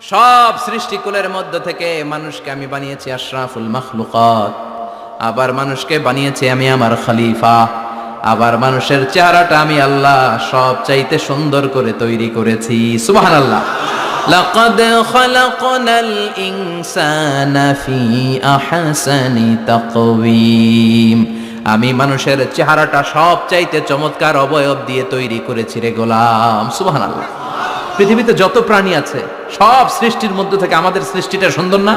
সব সৃষ্টিকুলের মধ্য থেকে মানুষকে আমি বানিয়েছি আশরাফুল মাখলুকাত, আবার মানুষকে বানিয়েছি আমি আমার খলিফা, আবার মানুষের চেহারাটা আমি আল্লাহ সব চাইতে সুন্দর করে তৈরি করেছি। সুবহানাল্লাহ। লাকাদ খালাকনাল ইনসানা ফি আহসানি তাকওয়িম। আমি মানুষের চেহারাটা সব চাইতে চমৎকার অবয়ব দিয়ে তৈরি করেছি রে গোলাম। সুবহানাল্লাহ। পৃথিবীতে যত প্রাণী আছে সব সৃষ্টির মধ্য থেকে আমাদের সৃষ্টিটা সুন্দর না?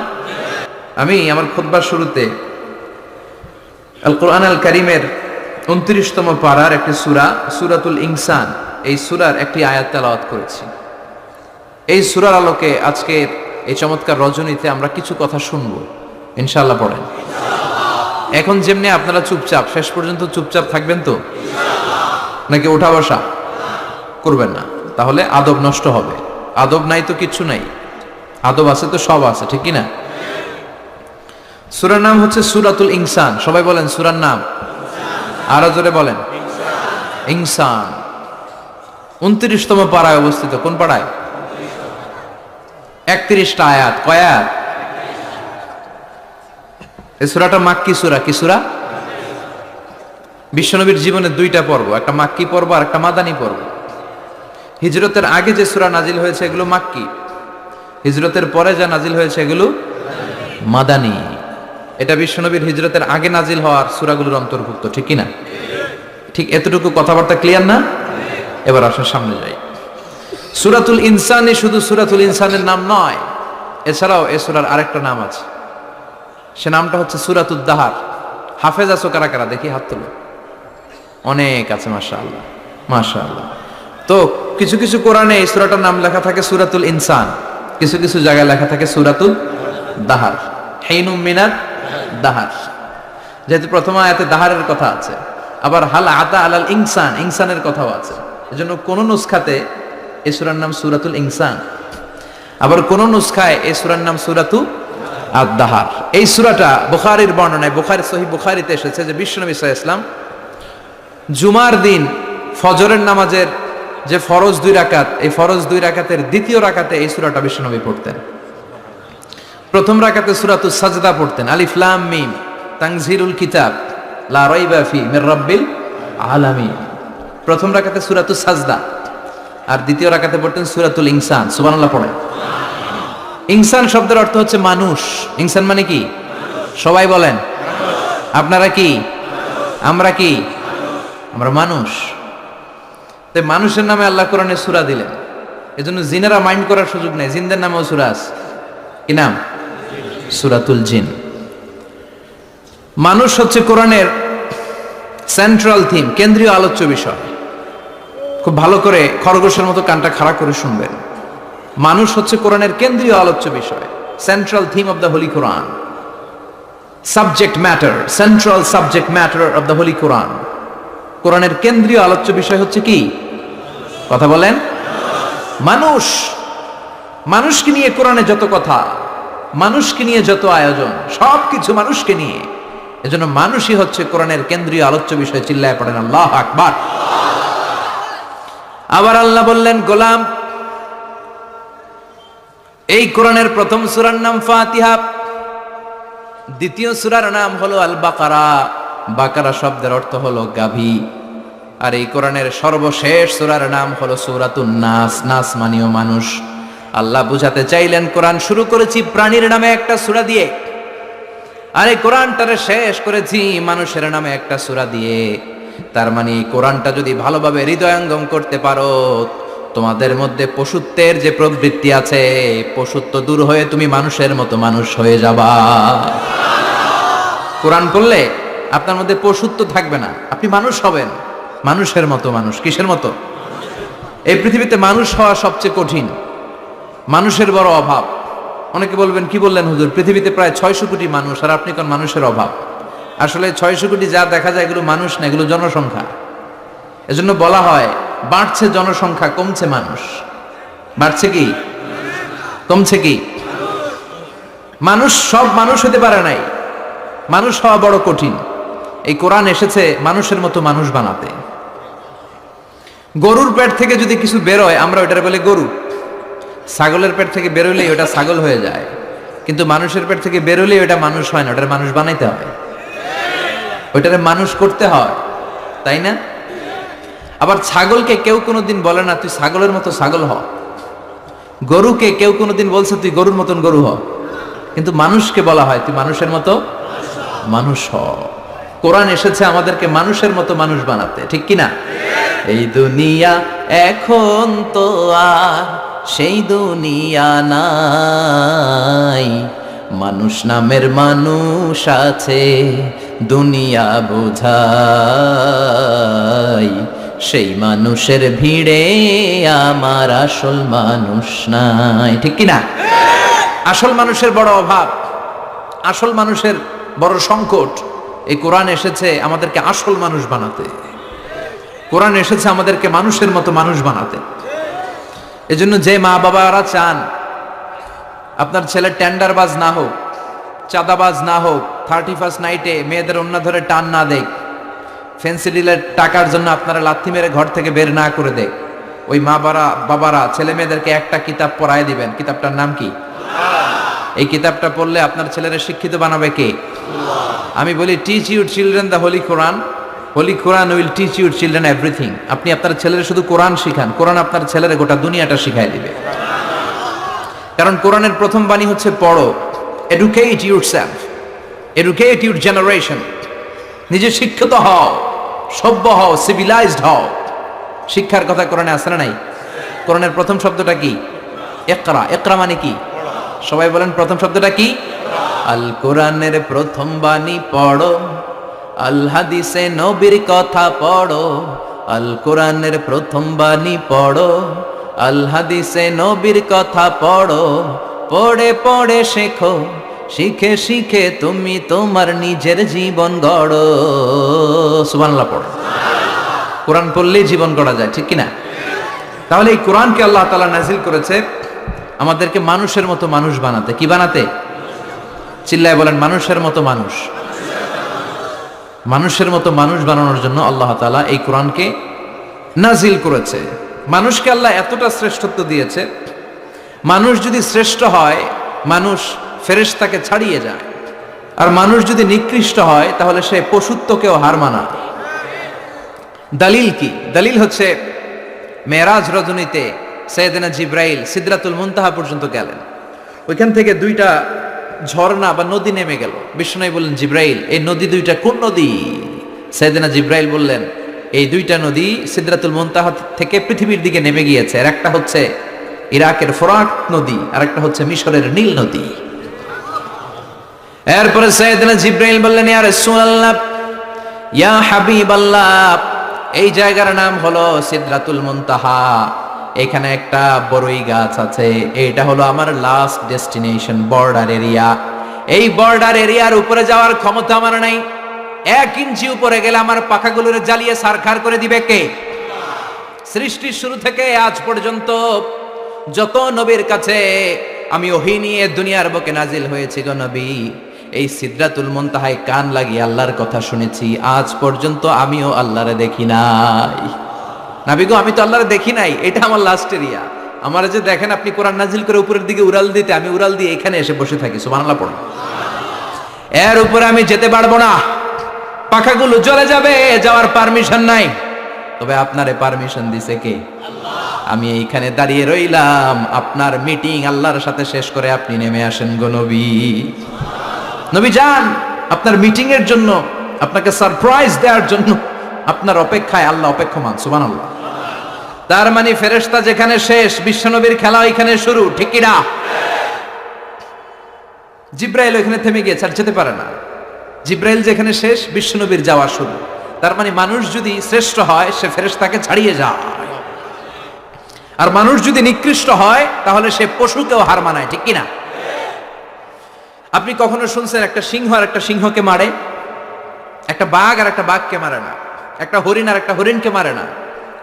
আমি আমার খুতবার শুরুতে আল কোরআন আল কারীমের 29তম পারার একটি সূরা, সূরাতুল ইনসান, এই সূরার একটি আয়াত তেলাওয়াত করেছি। এই সূরার আলোকে আজকের এই চমৎকার রজনীতে আমরা কিছু কথা শুনবো ইনশাআল্লাহ। পড়েন। এখন যেমনি আপনারা চুপচাপ, শেষ পর্যন্ত চুপচাপ থাকবেন তো? নাকি ওঠা বসা করবেন না? তাহলে আদব নষ্ট হবে। আদব নাই তো কিচ্ছু নাই, আদব আছে তো সব আছে, ঠিক কি না? সূরার নাম হচ্ছে সূরাতুল ইনসান। সবাই বলেন সূরার নাম, আরো জোরে বলেন ইনসান। 29তম পারায় অবস্থিত। কোন পারায়? 31টা আয়াত। কয় আয়াত? এই সূরাটা মাক্কি সূরা। কি সূরা? বিশ্বনবীর জীবনের দুইটা পর্ব, একটা মাক্কি পর্ব আর একটা মাদানী পর্ব। হিজরতের আগে যে সূরা নাজিল হয়েছে এগুলো মাক্কি, হিজরতের পরে যা নাজিল হয়েছে এগুলো মাদানী। এটা বিশ্বনবীর হিজরতের আগে নাজিল হওয়ার সূরাগুলোর অন্তর্ভুক্ত, ঠিক কি না? ঠিক এতটুকু কথাবার্তা ক্লিয়ার না? এবার আসেন সামনে যাই। সূরাতুল ইনসানে শুধু সূরাতুল ইনসানের নাম নয়, এছাড়াও এই সূরার আরেকটা নাম আছে, সে নামটা হচ্ছে সূরাতুদ দাহার। হাফেজ আছো কারা কারা? দেখি হাত তুলো। অনেক আছে, মাশাআল্লাহ মাশাআল্লাহ। তো কিছু কিছু কোরআনে এই সূরাটার নাম লেখা থাকে সূরাতুল ইনসান, কিছু কিছু জায়গায় লেখা থাকে সূরাতুল দাহার, হিনুম মিনাত দাহার। যেহেতু প্রথম আয়াতে দাহারের কথা আছে, আবার হাল আতা আলাল ইনসান, ইনসানের কথাও আছে। এজন্য কোন নুসখাতে এই সূরার নাম সূরাতুল ইনসান, আবার কোন নুসখায় এই সূরার নাম সূরাতু আদ-দাহার। এই সূরাটা বুখারীর বর্ণনায়, বুখারী সহিহ বুখারীতে এসেছে যে বিশ্বনবী সাল্লাল্লাহু আলাইহি ওয়াসাল্লাম জুমার দিন ফজরের নামাজের যে ফরজ 2 রাকাত, এই ফরজ 2 রাকাতের দ্বিতীয় রাকাতে এই সূরাটা বিশ্বনবী পড়তেন। প্রথম রাকাতে সূরাতুস সাজদা পড়তেন, আলিফ লাম মিম তানজিলুল কিতাব লা রাইবা ফি মির রাব্বিল আলামিন। প্রথম রাকাতে সূরাতুস সাজদা আর দ্বিতীয় রাকাতে পড়তেন সূরাতুল ইনসান। সুবহানাল্লাহ পড়েন। ইনসান শব্দের অর্থ হচ্ছে মানুষ। ইনসান মানে কি? সবাই বলেন। আপনারা কি? আমরা কি? আমরা মানুষ। তাই মানুষের নামে আল্লাহ কোরআনে সূরা দিলেন, এজন্য জিনেরা মাইন্ড করার সুযোগ নেই। জিনদের নামেও সূরা আছে। কি নাম? সূরাতুল জিন। মানুষ হচ্ছে কোরআনের সেন্ট্রাল থিম, কেন্দ্রীয় আলোচ্য বিষয়। খুব ভালো করে খরগোশের মতো কানটা খাড়া করে শুনবেন। মানুষ হচ্ছে কোরআনের কেন্দ্রীয় আলোচ্য বিষয়, central theme of the holy Quran, subject matter, central subject matter of the holy Quran. কোরআনের কেন্দ্রীয় আলোচ্য বিষয় হচ্ছে কি? কথা বলেন। মানুষ। মানুষকে নিয়ে কোরআনে যত কথা, মানুষকে নিয়ে যত আয়োজন, সবকিছু মানুষকে নিয়ে। এজন্য মানুষই হচ্ছে কোরআনের কেন্দ্রীয় আলোচ্য বিষয়। চিল্লায় পড়েন আল্লাহু আকবার। আবার আল্লাহ বললেন, গোলাম, এই কোরআনের প্রথম সূরার নাম ফাতিহা, দ্বিতীয় সূরার নাম হলো আল বাকারা। বাকারা শব্দের অর্থ হলো গাভী। আর এই কোরআনের সর্বশেষ সূরার নাম হলো সূরাতুন নাস। নাস মানেও মানুষ। আল্লাহ বুঝাতে চাইলেন, কোরআন শুরু করেছি প্রাণীর নামে একটা সূরা দিয়ে, আর এই কোরআনটারে শেষ করেছি মানুষের নামে একটা সূরা দিয়ে। তার মানে এই কোরআনটা যদি ভালোভাবে হৃদয়ঙ্গম করতে পারো, তোমাদের মধ্যে পশুত্বের যে প্রবৃত্তি আছে, পশুত্ব দূর হয়ে তুমি মানুষের মতো মানুষ হয়ে যাবা। কোরআন পড়লে আপনার মধ্যে পশুত্ব থাকবে না, আপনি মানুষ হবেন, মানুষের মতো মানুষ। কিসের মতো? এই পৃথিবীতে মানুষ হওয়া সবচেয়ে কঠিন, মানুষের বড় অভাব। অনেকে বলবেন, কি বললেন হুজুর, পৃথিবীতে প্রায় 600 কোটি মানুষ আর আপনি কোন মানুষের অভাব? আসলে 600 কোটি যা দেখা যায় এগুলো মানুষ না, এগুলো জনসংখ্যা। এজন্য বলা হয় বাড়ছে জনসংখ্যা, কমছে মানুষ। বাড়ছে কি কমছে কি? মানুষ সব মানুষ হতে পারে নাই, মানুষ হওয়া বড় কঠিন। এই কোরআন এসেছে মানুষের মতো মানুষ বানাতে। গরুর পেট থেকে যদি কিছু বেরোয় আমরা ওইটার বলে গরু, ছাগলের পেট থেকে বেরোলেই ওটা ছাগল হয়ে যায়, কিন্তু মানুষের পেট থেকে বেরোলেই ওটা মানুষ হয় না, ওটার মানুষ বানাইতে হয়, ওইটারে মানুষ করতে হয়, তাই না? আবার ছাগলকে কেউ কোনোদিন বলে না তুই ছাগলের মতো ছাগল হ, গরুকে কেউ কোনোদিন বলছে তুই গরুর মতন গরু হ, কিন্তু মানুষকে বলা হয় তুই মানুষের মতো মানুষ হ। কোরআন এসেছে আমাদেরকে মানুষের মতো মানুষ বানাতে, ঠিক কি না? এই দুনিয়া এখন তো আর সেই দুনিয়া নাই, মানুষ নামের মানুষ আছে দুনিয়া বোঝাই, সেই মানুষের ভিড়ে আমার আসল মানুষ নাই, ঠিক কি না? আসল মানুষের বড় অভাব, আসল মানুষের বড় সংকট। এই কোরআন এসেছে আমাদেরকে আসল মানুষ বানাতে, কোরআন এসেছে আমাদেরকে মানুষের মতো মানুষ বানাতে। এজন্য যে মা বাবারা চান আপনার ছেলে টেন্ডারবাজ না হোক, চাঁদাবাজ না হোক, 31st নাইটে মেয়েদের অন্য ধরে টান না দেখ, ফেন্সিডিলের টাকার জন্য আপনারা লাথি মেরে ঘর থেকে বের না করে দেখ, ওই মা বাবারা ছেলে মেয়েদেরকে একটা কিতাব পড়ায় দিবেন। কিতাবটার নাম কি? এই কিতাবটা পড়লে আপনার ছেলেরা শিক্ষিত বানাবে কে? আমি বলি teach your children the holy Quran, holy Quran will teach your children everything. আপনি আপনার ছেলের শুধু কোরআন শিখান, কোরআন আপনার ছেলের গোটা দুনিয়াটা শিখাই দিবে। কারণ কোরআনের প্রথম বাণী হচ্ছে পড়ো, educate yourself, educate your generation. নিজে শিক্ষিত হও, সভ্য হও, সিভিলাইজড হও। শিক্ষার কথা কোরআনে আছে না নাই? কোরআনের প্রথম শব্দটা কি? ইকরা। ইকরা মানে কি? সবাই বলেন প্রথম শব্দটা কি? আল কোরআনের প্রথম বাণী পড়ো, আল হাদিসে নবীর কথা পড়ো। আল কোরআনের প্রথম বাণী পড়ো, আল হাদিসে নবীর কথা পড়ো। পড়ে পড়ে শেখো, শিখে শিখে তুমি তোমার নিজের জীবন গড়ো। সুবহানাল্লাহ পড়ো। কোরআন পড়লেই জীবন গড়া যায়, ঠিক কিনা? তাহলে এই কোরআনকে আল্লাহ তাআলা নাজিল করেছে আমাদেরকে মানুষের মতো মানুষ বানাতে। কি বানাতে? চিল্লায় বলেন মানুষের মতো মানুষ। মানুষের মতো মানুষ বানানোর জন্য আল্লাহ তাআলা এই কোরআনকে নাজিল করেছে। মানুষকে আল্লাহ এতটা শ্রেষ্ঠত্ব দিয়েছে, মানুষ যদি শ্রেষ্ঠ হয় মানুষ ফেরেশতাকে ছাড়িয়ে যায়, আর মানুষ যদি নিকৃষ্ট হয় তাহলে সে পশুত্বকেও হার মানায়। দলিল কি? দলিল হচ্ছে মেরাজ রজনীতে সাইয়েদনা জিব্রাইল সিদরাতুল মুনতাহা পর্যন্ত গেলেন, ওইখান থেকে দুইটা ঝর্ণা বা নদী নেমে গেল। বিষ্ণু বললেন জিব্রাইল এই নদী দুইটা কোন নদী? সাইয়েদনা জিব্রাইল বললেন এই দুইটা নদী সিদরাতুল মুনতাহা থেকে পৃথিবীর দিকে নেমে গিয়েছে, আর একটা হচ্ছে ইরাকের ফোরাত নদী, আর একটা হচ্ছে মিশরের নীল নদী। এরপরে সাইয়েদনা জিব্রাইল বললেন ইয়া রাসূলুল্লাহ, ইয়া হাবিবাল্লাহ, এই জায়গার নাম হলো সিদরাতুল মুনতাহা, এখানে একটা বড়ই গাছ আছে, এটা হলো আমার লাস্ট ডেস্টিনেশন, বর্ডার এরিয়া। এই বর্ডার এরিয়ার উপরে যাওয়ার ক্ষমতা আমার নাই। 1 ইঞ্চি উপরে গেলে আমার পাখাগুলোরে জ্বালিয়ে সারখার করে দিবে কে? সৃষ্টির শুরু থেকে আজ পর্যন্ত যত নবীর কাছে আমি ওহী নিয়ে দুনিয়ার বুকে নাজিল হয়েছি গো নবী, এই সিদরাতুল মুনতাহায় কান লাগিয়ে আল্লাহর কথা শুনেছি, আজ পর্যন্ত আমিও আল্লাহরে দেখি নাই। নবী গো আমি তো আল্লাহরে দেখি নাই, এটা আমার লাস্ট এরিয়া। আমার যে দেখেন আপনি কোরআন নাজিল করে উপরের দিকে উড়াল দিতে, আমি উড়াল দিয়ে এখানে এসে বসে থাকি। সুবহানাল্লাহ পড়ুন। এর উপরে আমি যেতে পারবো না, পাখাগুলো জ্বলে যাবে, যাওয়ার পারমিশন নাই। তবে আপনারে পারমিশন দিছে কে? আমি এইখানে দাঁড়িয়ে রইলাম, আপনার মিটিং আল্লাহর সাথে শেষ করে আপনি নেমে আসেন গো নবী। নবী যান, আপনার মিটিং এর জন্য, আপনাকে সারপ্রাইজ দেওয়ার জন্য আপনার অপেক্ষায় আল্লাহ অপেক্ষমান। সুবহানাল্লাহ। তার মানে ফেরেশতা যেখানে শেষ, বিশ্বনবীর খেলা ওইখানে শুরু, ঠিক কি না? জিব্রাইল ওইখানে থেমে গিয়েছে, আর যেতে পারে না। জিব্রাইল যেখানে শেষ, বিশ্বনবীর যাওয়া শুরু। তার মানে মানুষ যদি শ্রেষ্ঠ হয় সে ফেরেশতাকে ছাড়িয়ে যায়, আর মানুষ যদি নিকৃষ্ট হয় তাহলে সে পশুকেও হার মানায়, ঠিক কি না? আপনি কখনো শুনছেন একটা সিংহ আর একটা সিংহকে মারে? একটা বাঘ আর একটা বাঘকে মারে না, একটা হরিণ আর একটা হরিণকে মারে না,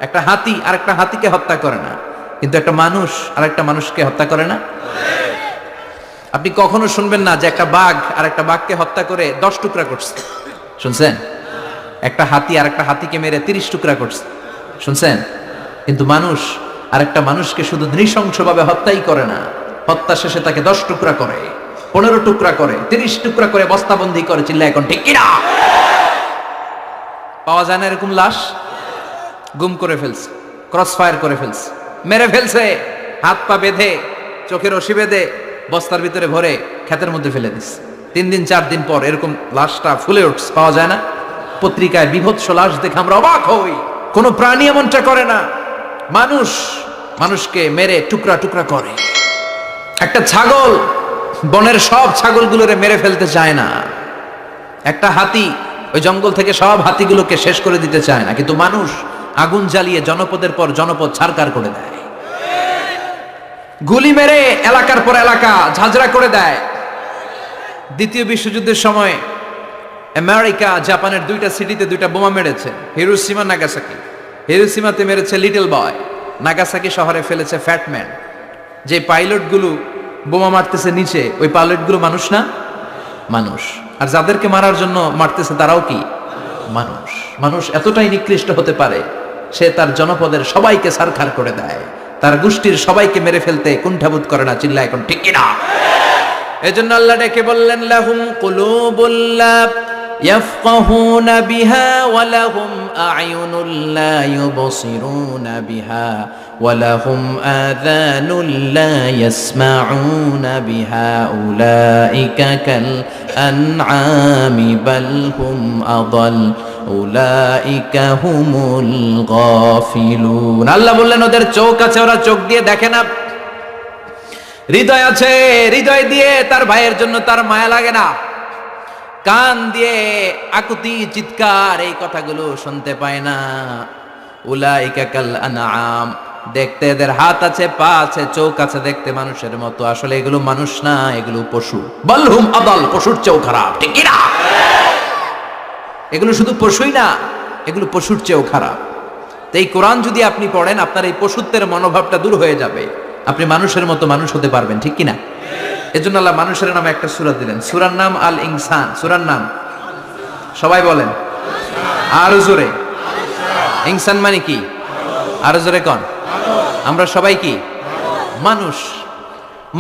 একটা হাতি আর একটা হাতিকে হত্যা করে না, কিন্তু একটা মানুষ আর একটা মানুষকে হত্যা করে না। আপনি কখনো শুনবেন না যে একটা বাঘ আর একটা বাঘকে হত্যা করে 10 টুকরা করছে? শুনছেন? একটা হাতি আর একটা হাতিকে মেরে 30 টুকরা করছে, শুনছেন? কিন্তু মানুষ আর একটা মানুষকে শুধু নৃশংসভাবে হত্যাই করে না, হত্যা শেষে তাকে 10 টুকরা করে, 15 টুকরা করে, 30 টুকরা করে বস্তাবন্দি করে। চিল্লায় এখন ঠিক কিনা? পাওয়া যায় না এরকম লাশ? গুম করে ফেলছে, ক্রস ফায়ার করে ফেলছে, মেরে ফেলছে, হাত পা বেঁধে, চোখের রশি বেঁধে বস্তার ভিতরে ভরে ক্ষেতের মধ্যে ফেলে দিচ্ছে। 3 দিন 4 দিন পর এরকম লাশটা ফুলে উঠছে, পাওয়া যায় না। পত্রিকায় বিভৎস লাশ দেখে আমরা অবাক হই। কোন প্রাণী এমনটা করে না, মানুষকে মেরে টুকরা টুকরা করে। একটা ছাগল বনের সব ছাগলগুলোরে মেরে ফেলতে চায় না, একটা হাতি ওই জঙ্গল থেকে সব হাতিগুলোকে শেষ করে দিতে চায় না, কিন্তু মানুষ আগুন জ্বালিয়ে জনপদের পর জনপদ ছারকার করে দেয়, গুলি মেরে এলাকার পর এলাকা ঝাঁঝরা করে দেয়। দ্বিতীয় বিশ্বযুদ্ধের সময় আমেরিকা জাপানের 2টা সিটিতে 2টা বোমা মেরেছে, হিরোশিমা নাগাসাকি। হিরোশিমাতে মেরেছে লিটল বয়, নাগাসাকি শহরে ফেলেছে ফ্যাটম্যান। যে পাইলটগুলো বোমা মারতেছে নিচে, ওই পাইলটগুলো মানুষ না? মানুষ। আর যাদেরকে মারার জন্য মারতেছে তারাও কি মানুষ। মানুষ এতটাই নিকৃষ্ট হতে পারে, সে তার জনপদের সবাইকে ছারখার করে দেয়, তার গোষ্ঠীর সবাইকে মেরে ফেলতে কুণ্ঠাবোধ করে না। চিল্লা এখন ঠিক কিনা? এজন্য আল্লাহ ডেকে বললেন, লাহুম কুলুবুল লা ইয়াফকাহুনা বিহা ওয়া লাহুম আ'য়ুনুল লা ইউবসিরুনা বিহা ওয়া লাহুম আযানুল লা ইয়াসমাউনা বিহা উলাইকা কাল আনআমি বাল হুম আদাল উলাইকা হুমুল গাফিলুন। আল্লাহ বললেন ওদের চোখ আছে, ওরা চোখ দিয়ে দেখে না। হৃদয় আছে, হৃদয় দিয়ে তার ভাইয়ের জন্য তার মায়া লাগে না। কান দিয়ে আকুতি চিৎকার এই কথাগুলো শুনতে পায় না। উলাইকা কাল আনআম, দেখতে এদের হাত আছে, পা আছে, চোখ আছে, দেখতে মানুষের মতো, আসলে এগুলো মানুষ না, এগুলো পশু। বালহুম আদাল, পশুর চেয়েও খারাপ। ঠিক কি না? এগুলো শুধু পশুই না, এগুলো পশুর চেয়েও খারাপ। তো এই কোরআন যদি আপনি পড়েন, আপনার এই পশুত্বের মনোভাবটা দূর হয়ে যাবে, আপনি মানুষের মতো মানুষ হতে পারবেন। ঠিক কিনা? এজন্য আল্লাহ মানুষের নামে একটা সূরা দিলেন, সূরার নাম আল ইনসান। সূরার নাম সবাই বলেন আর জোরে। ইনসান মানে কি? আর জোরে কোন? আমরা সবাই কি মানুষ।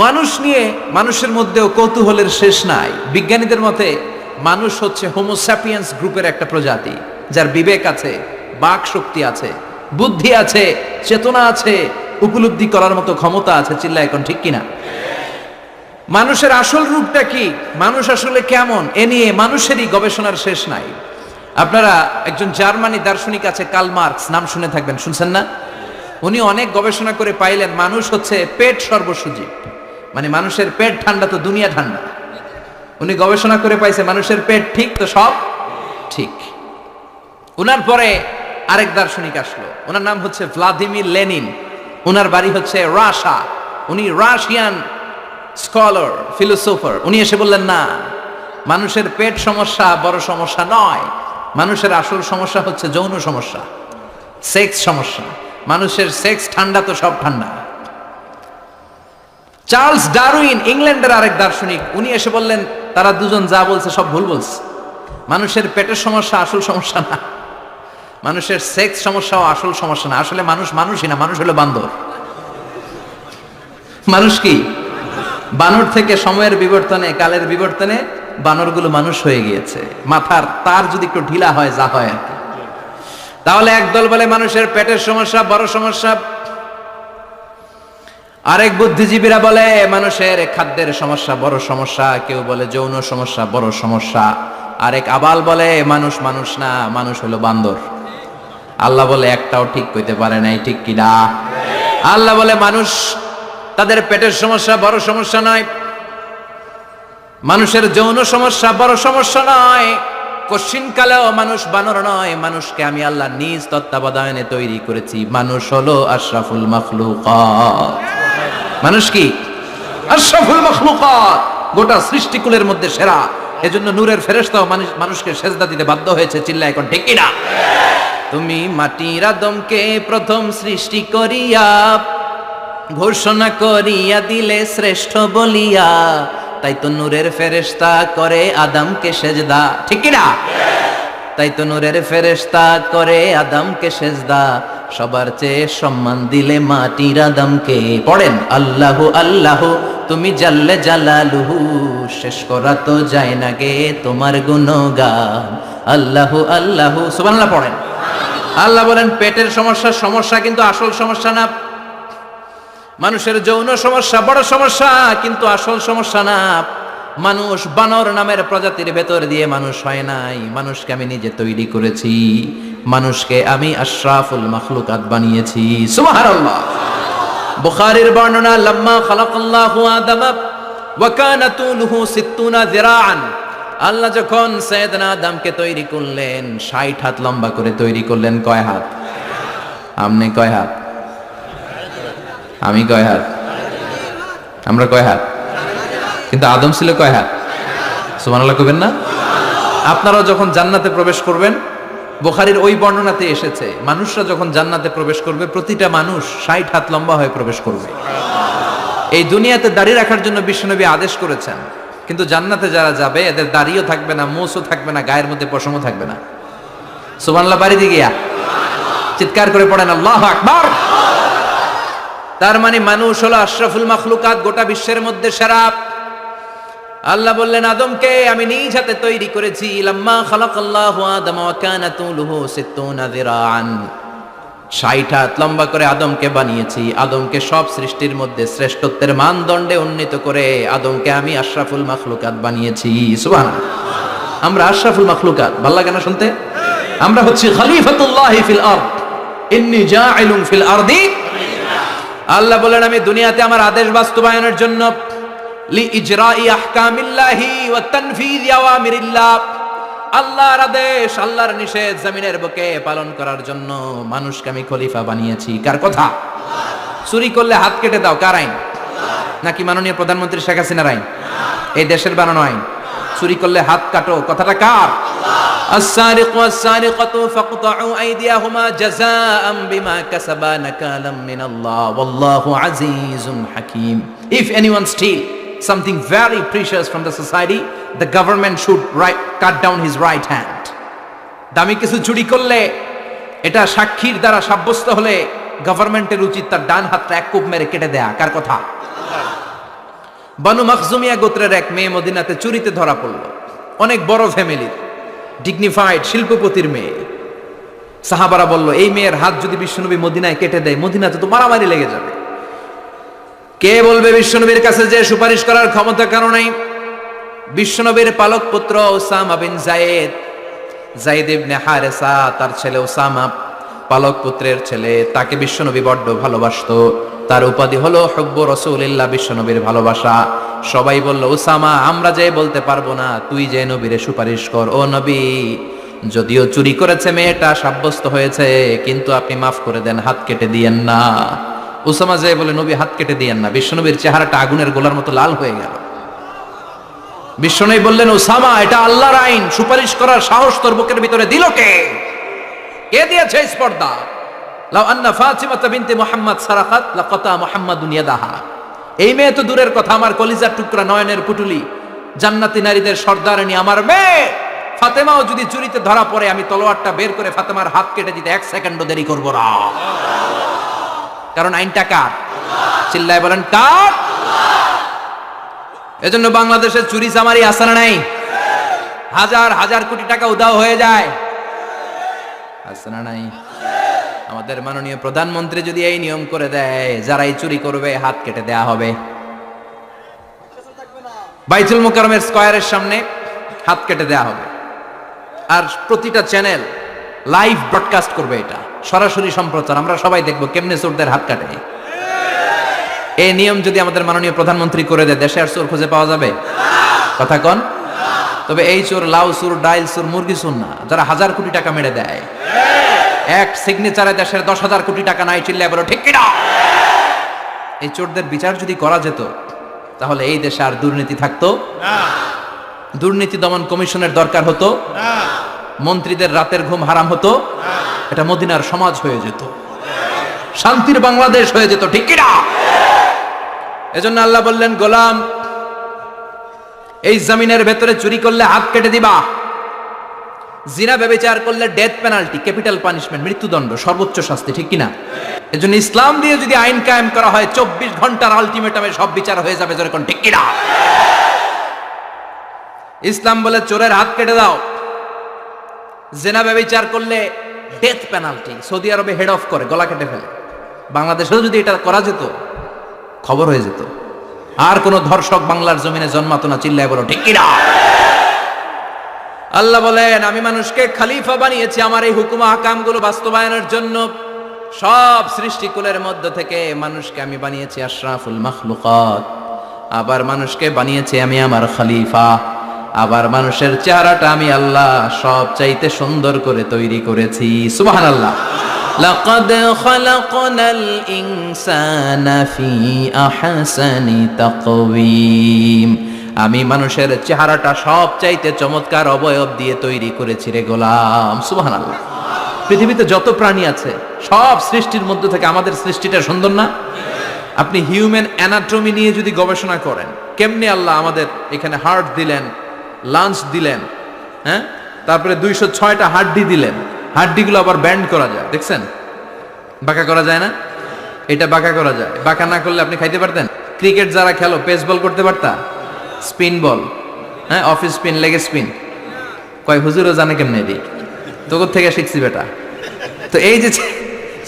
মানুষ নিয়ে মানুষের মধ্যেও কৌতূহলের শেষ নাই। বিজ্ঞানীদের মতে মানুষ হচ্ছে হোমো স্যাপিয়েন্স গ্রুপের একটা প্রজাতি, যার বিবেক আছে, বাক শক্তি আছে, বুদ্ধি আছে, চেতনা আছে, উপলব্ধি করার মতো ক্ষমতা আছে। চিল্লা এখন ঠিক কিনা? মানুষের আসল রূপটা কি, মানুষ আসলে কেমন, এ নিয়ে মানুষেরই গবেষণার শেষ নাই। আপনারা একজন জার্মানি দার্শনিক আছে, কার্ল মার্কস, নাম শুনে থাকবেন, শুনছেন না? উনি অনেক গবেষণা করে পাইলেন মানুষ হচ্ছে পেট সর্বসজীব, মানে মানুষের পেট ঠান্ডা তো দুনিয়া ঠান্ডা। উনি গবেষণা করে পাইছে মানুষের পেট ঠিক তো সব ঠিক। উনার পরে আরেক দার্শনিক আসলো, ওনার নাম হচ্ছে ভ্লাদিমির লেনিন। উনার বাড়ি হচ্ছে রাশিয়া, উনি রাশিয়ান স্কলার, ফিলোসোফার। উনি এসে বললেন না, মানুষের পেট সমস্যা বড় সমস্যা নয়, মানুষের আসল সমস্যা হচ্ছে যৌন সমস্যা, সেক্স সমস্যা। মানুষের সেক্স ঠান্ডা তো সব ঠান্ডা। চার্লস ডারউইন, ইংল্যান্ডের আরেক দার্শনিক, উনি এসে বললেন তারা দুজন যা বলছে সব ভুল বলছে, মানুষের পেটের সমস্যা আসল সমস্যা না, মানুষের সেক্স সমস্যাও আসল সমস্যা না। আসলে মানুষ মানুষই না, মানুষ হলো বান্দর। মানুষ কি? বানর থেকে সময়ের বিবর্তনে, কালের বিবর্তনে বানরগুলো মানুষ হয়ে গিয়েছে। মাথার তার যদি একটু ঢিলা হয়, যা হয় আর কি। তাহলে একদল বলে মানুষের পেটের সমস্যা বড় সমস্যা, আরেক বুদ্ধিজীবীরা বলে মানুষের খাদ্যের সমস্যা বড় সমস্যা, কেউ বলে যৌন সমস্যা বড় সমস্যা, আরেক আবাল বলে মানুষ মানুষ না, মানুষ হলো বান্দর। আল্লাহ বলে একটাও ঠিক কইতে পারে নাই। ঠিক কিনা? আল্লাহ বলে মানুষ তাদের পেটের সমস্যা বড় সমস্যা নয়, মানুষের যৌন সমস্যা বড় সমস্যা নয়, কশিনকালেও মানুষ বানর নয়। মানুষকে আমি আল্লাহ নিজ তত্ত্বাবধানে তৈরি করেছি। মানুষ হলো আশরাফুল মাখলুকাত। মানুষ কি? আশরাফুল মাখলুকাত, গোটা সৃষ্টিকুলের মধ্যে সেরা। এজন্য নূরের ফেরেশতাও মানুষকে সেজদা দিতে বাধ্য হয়েছে। চিল্লা এখন ঠিক কিনা? তুমি মাটির আদমকে প্রথম সৃষ্টি করিয়া ঘোষণা করিয়া দিলে শ্রেষ্ঠ বলিয়া, তাই তো নূরের ফেরেশতা করে আদমকে সেজদা। ঠিক কিনা? তাই তো নূরের ফেরেশতা করে আদমকে সেজদা। সবার চেয়ে সম্মান দিলে মাটির আদমকে। পড়েন আল্লাহু আল্লাহু তুমি জাল্লে জালালুহু, শেষ করা তো যায় না গে তোমার গুণগান। আল্লাহু আল্লাহু সুবহানাল্লাহ পড়েন। আল্লাহ বলেন পেটের সমস্যা সমস্যা, কিন্তু আসল সমস্যা না। মানুষের যৌন সমস্যা বড় সমস্যা, কিন্তু আসল সমস্যা না। মানুষ বানর নামের প্রজাতির ভেতর দিয়ে মানুষ হয় নাই, মানুষকে আমি নিজে তৈরি করেছি, মানুষকে আমি আশরাফুল মাখলুকাত বানিয়েছি। সুবহানাল্লাহ। বুখারীর বর্ণনা, লাম্মা খালাকাল্লাহু আদামা ওয়া কানা তুলুহু 60 যিরাআন, আল্লাহ যখন সাইয়েদনা আদমকে তৈরি করলেন 60 হাত লম্বা করে তৈরি করলেন। কয় হাত? আপনি কয় হাত? আমি কয় হাত? আমরা কয় হাত? কিন্তু আদম ছিল কয় হাত? সুবহানাল্লাহ কইবেন না? আপনারা যখন জান্নাতে প্রবেশ করবেন, বুখারীর ওই বর্ণনাতে এসেছে মানুষরা যখন জান্নাতে প্রবেশ করবে প্রতিটা মানুষ 60 হাত লম্বা হয়ে প্রবেশ করবে। এই দুনিয়াতে দাড়ি রাখার জন্য বিশ্বনবী আদেশ করেছেন, কিন্তু জান্নাতে যারা যাবে এদের দাড়িও থাকবে না, মোছও থাকবে না, গায়ের মধ্যে পশমও থাকবে না। সুবহানাল্লাহ বাড়ি দিয়ে গিয়া চিৎকার করে পড়েন আল্লাহু আকবার। তার মানে মানুষ হলো আশরাফুল মাখলুকাত, গোটা বিশ্বের মধ্যে সেরা। আল্লাহ বললেন আদমকে আমি নিজ হাতে তৈরি করেছি। লাম্মা খালাকাল্লাহু আদামা ওয়া কানা তুলুহু 60 যিরাআন, 60 হাত লম্বা করে আদমকে বানিয়েছি। আদমকে সব সৃষ্টির মধ্যে শ্রেষ্ঠত্বের মানদণ্ডে উন্নীত করে আদমকে আমি আশরাফুল মাখলুকাত বানিয়েছি। সুবহানাল্লাহ। আমরা আশরাফুল মাখলুকাত, ভালো লাগে না শুনতে? আমরা হচ্ছি খলিফাতুল্লাহি ফিল আরদ, ইন্নী জাইলুন ফিল আরদি। আল্লাহ বলেন আমি দুনিয়াতে আমার আদেশ বাস্তবায়নের জন্য লিইজরাই আহকামিল্লাহি ওয়া তানফীযি আওয়ামিরিল্লাহ, আল্লাহর আদেশ আল্লাহর নিষেধ জমিনের বুকে পালন করার জন্য মানুষকে আমি খলিফা বানিয়েছি। কার কথা? চুরি করলে হাত কেটে দাও, কার আইন? নাকি মাননীয় প্রধানমন্ত্রী শেখ হাসিনার আইন? এই দেশের বানানো আইন। চুরি করলে হাত কাটো, কথাটা কার? السارق والسارقة فاقطعوا أيديهما جزاء بما كسبا نكالا من الله والله عزيز حكيم. If anyone steal something very precious from the society, the government should cut down his right hand. দামি কিছু চুরি করলে এটা সাক্ষীর দ্বারা সাব্যস্ত হলে গভর্নমেন্টের উচিত তার ডান হাতটা এক কোপ মেরে কেটে দেয়া। কার কথা? বানু মাখজুমিয়া গোত্রের এক মেয়ে মদিনাতে চুরিতে ধরা পড়ল। অনেক বড় ফ্যামিলির, ডিগনিফাইড শিল্পপতির মেয়ে। সাহাবারা বলল এই মেয়ের হাত যদি বিশ্বনবী মদিনায় কেটে দেয়, মদিনাতে তো মারামারি লেগে যাবে। কে বলবে বিশ্বনবীর কাছে যে সুপারিশ করার ক্ষমতা কারো নাই? বিশ্বনবীর পালক পুত্র উসামা বিন যায়েদ, যায়েদ ইবনে হারেসা, তার ছেলে উসামা পালক পুত্রের ছেলে, তাকে বিশ্বনবী বড্ড ভালোবাসতো। তার উপাধি হলো হুব্বু রাসূলিল্লাহ, বিশ্বনবীর ভালোবাসা। সবাই বলল উসামা আমরা যে বলতে পারবো না, তুই যে নবীরে সুপারিশ কর। ও নবী, যদিও চুরি করেছে মেয়েটা, সাব্যস্ত হয়েছে, কিন্তু আপনি মাফ করে দেন, হাত কেটে দিয়েন না। উসামা যে বলে নবী হাত কেটে দিয়েন না। বিশ্বনবীর চেহারাটা আগুনের গোলার মতো লাল হয়ে গেল। বিশ্বনবী বললেন উসামা এটা আল্লাহর আইন, সুপারিশ করার সাহস তোর বুকের ভিতরে দিল কে? কে দিয়েছে স্পর্ধা? লাউ আন্না ফাতিমা বিনতে মুহাম্মদ সারাকাত লাকাতা মুহাম্মাদুন ইয়াদাহা। এই মেয়ে তো দূরের কথা, আমার কলিজার টুকরা, নয়নের পুটুলি, জান্নাতি নারীদের সর্দারণী আমার মেয়ে ফাতেমাও যদি চুরিতে ধরা পড়ে, আমি তলোয়ারটা বের করে ফাতেমার হাত কেটে দিতে 1 সেকেন্ডও দেরি করব না। কারণ আইনটা কার? চিল্লায় বলেন কার? এজন্য বাংলাদেশের চুরি চামারি আছে না নাই? হাজার হাজার কোটি টাকা উধাও হয়ে যায়, আছে না নাই? আমাদের মাননীয় প্রধানমন্ত্রী যদি এই নিয়ম করে দেয়, যারাই চুরি করবে হাত কেটে দেয়া হবে। বাইতুল মুকাররমের স্কয়ারের সামনে হাত কেটে দেয়া হবে। আর প্রতিটা চ্যানেল লাইভ ব্রডকাস্ট করবে, এটা সরাসরি সম্প্রচার, আমরা সবাই দেখবো কেমনে চোরদের হাত কাটে। এই নিয়ম যদি আমাদের মাননীয় প্রধানমন্ত্রী করে দেয়, দেশে আর চোর খুঁজে পাওয়া যাবে? কথা কন। তবে এই চোর লাউ চোর, ডাইল চোর, মুরগি চোর না, যারা হাজার কোটি টাকা মেরে দেয়। এক সিগনেচারে দেশের 10,000 কোটি টাকা নাই, চিল্লায় বলো ঠিক কিনা? এই চোরদের বিচার যদি করা যেত, তাহলে এই দেশে আর দুর্নীতি থাকতো না। দুর্নীতি দমন কমিশনের দরকার হতো না। মন্ত্রীদের রাতের ঘুম হারাম হতো না। এটা মদিনার সমাজ হয়ে যেত, শান্তির বাংলাদেশ হয়ে যেত, ঠিক কিনা? এজন্য আল্লাহ বললেন গোলাম, এই জমিনের ভেতরে চুরি করলে হাত কেটে দিবা। জিনা ব্যভিচার করলে ডেথ পেনাল্টি, ক্যাপিটাল পানিশমেন্ট, মৃত্যুদণ্ড, সর্বোচ্চ শাস্তি, ঠিক কিনা? এজন্য ইসলাম দিয়ে যদি আইন কায়েম করা হয় 24 ঘন্টার আলটিমেটামে সব বিচার হয়ে যাবে, যেরকম, ঠিক কিনা? ইসলাম বলে চোরের হাত কেটে দাও, জিনা ব্যভিচার করলে ডেথ পেনাল্টি। সৌদি আরবে হেড অফ করে, গলা কেটে ফেলে। বাংলাদেশেও যদি এটা করা যেত, খবর হয়ে যেত, আর কোন ধর্ষক বাংলার জমিনে জন্মাতো না। চিল্লায় বলো, ঠিক কিনা? আল্লাহ বলেন, আমি মানুষকে খলিফা বানিয়েছি আমার এই হুকুম আহকামগুলো বাস্তবায়নের জন্য। সব সৃষ্টিকুলের মধ্য থেকে মানুষকে আমি বানিয়েছি আশরাফুল মাখলুকাত। আবার মানুষকে বানিয়েছি আমি আমার খলিফা। আবার মানুষের চেহারাটা আমি আল্লাহ সব চাইতে সুন্দর করে তৈরি করেছি। সুবহানাল্লাহ। লাকাদ খালাকনাল ইনসানা ফি আহসানি তাকওয়িম। আমি মানুষের চেহারাটা সব চাইতে চমৎকার অবয়ব দিয়ে তৈরি করেছি রে গোলাম। সুবহানাল্লাহ। পৃথিবীতে যত প্রাণী আছে সব সৃষ্টির মধ্যে থেকে আমাদের সৃষ্টিটা সুন্দর না? আপনি হিউম্যান অ্যানাটমি নিয়ে যদি গবেষণা করেন, কেমনে আল্লাহ আমাদের এখানে হার্ট দিলেন, লাঞ্চ দিলেন, হ্যাঁ, তারপরে 206টা হাড্ডি দিলেন। হাড্ডিগুলো আবার ব্যান্ড করা যায়, দেখছেন? বাঁকা করা যায় না? এটা বাঁকা করা যায়। বাঁকা না করলে আপনি খাইতে পারতেন? ক্রিকেট যারা খেলো, পেস বল করতে পারতা? স্পিন বল, হ্যাঁ, অফিস স্পিন, লেগে স্পিন, কয় হুজুরও জানে কেমনে রে, তোর থেকে শিখছি বেটা। তো এই যে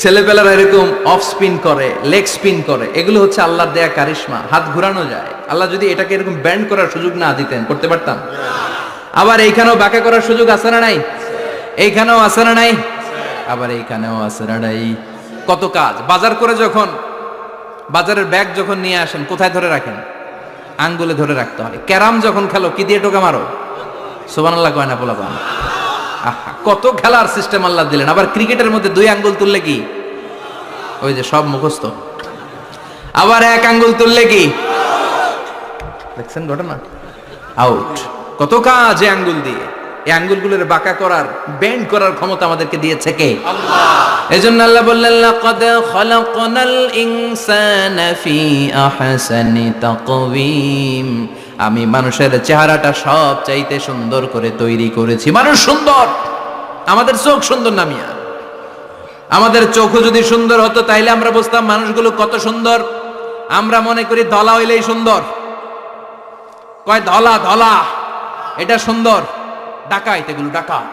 ছেলেপেলারা এরকম অফ স্পিন করে, লেগ স্পিন করে, এগুলো হচ্ছে আল্লাহর দেয়া কারিশমা। হাত ঘুরানো যায়। আল্লাহ যদি এটাকে এরকম ব্যান্ড করার সুযোগ না দিতেন, করতে পারতাম? আবার এইখানেও বাঁকা করার সুযোগ আছে না নাই? এইখানেও আছে না নাই? আবার এইখানেও আছে না নাই? কত কাজ। বাজার করে যখন বাজারের ব্যাগ যখন নিয়ে আসেন, কোথায় ধরে রাখেন? আঙ্গুলে ধরে রাখতে হয়। ক্যারাম যখন খেলো, কি দিয়ে টোকা মারো? সুবহানাল্লাহ কয় না পোলাপান? আহা, কত খেলার সিস্টেম আল্লাহ দিলেন। আবার ক্রিকেটের মধ্যে 2 আঙ্গুল তুললে কি? ওই যে সব মুখস্থ। আবার 1 আঙ্গুল তুললে কি? দেখছেন ঘটনা? আউট। কত কাজ এই আঙ্গুল দিয়ে। এই আঙ্গুলগুলোর বাঁকা করার, বেন্ড করার ক্ষমতা আমাদেরকে দিয়েছে কে? আল্লাহ। এজন্য আল্লাহ বললেন, লাকাদ খালাকনাল ইনসানা ফি আহসানি তাকওয়িম। আমি মানুষের চেহারাটা সব চাইতে সুন্দর করে তৈরি করেছি। মানুষ সুন্দর, আমাদের চোখ সুন্দর না মিয়া? আমাদের চোখও যদি সুন্দর হতো তাইলে আমরা বুঝতাম মানুষগুলো কত সুন্দর। আমরা মনে করি ধলা হইলেই সুন্দর। কয় ধলা ধলা, এটা সুন্দর। ডাকাইত, এগুলো ডাকাত।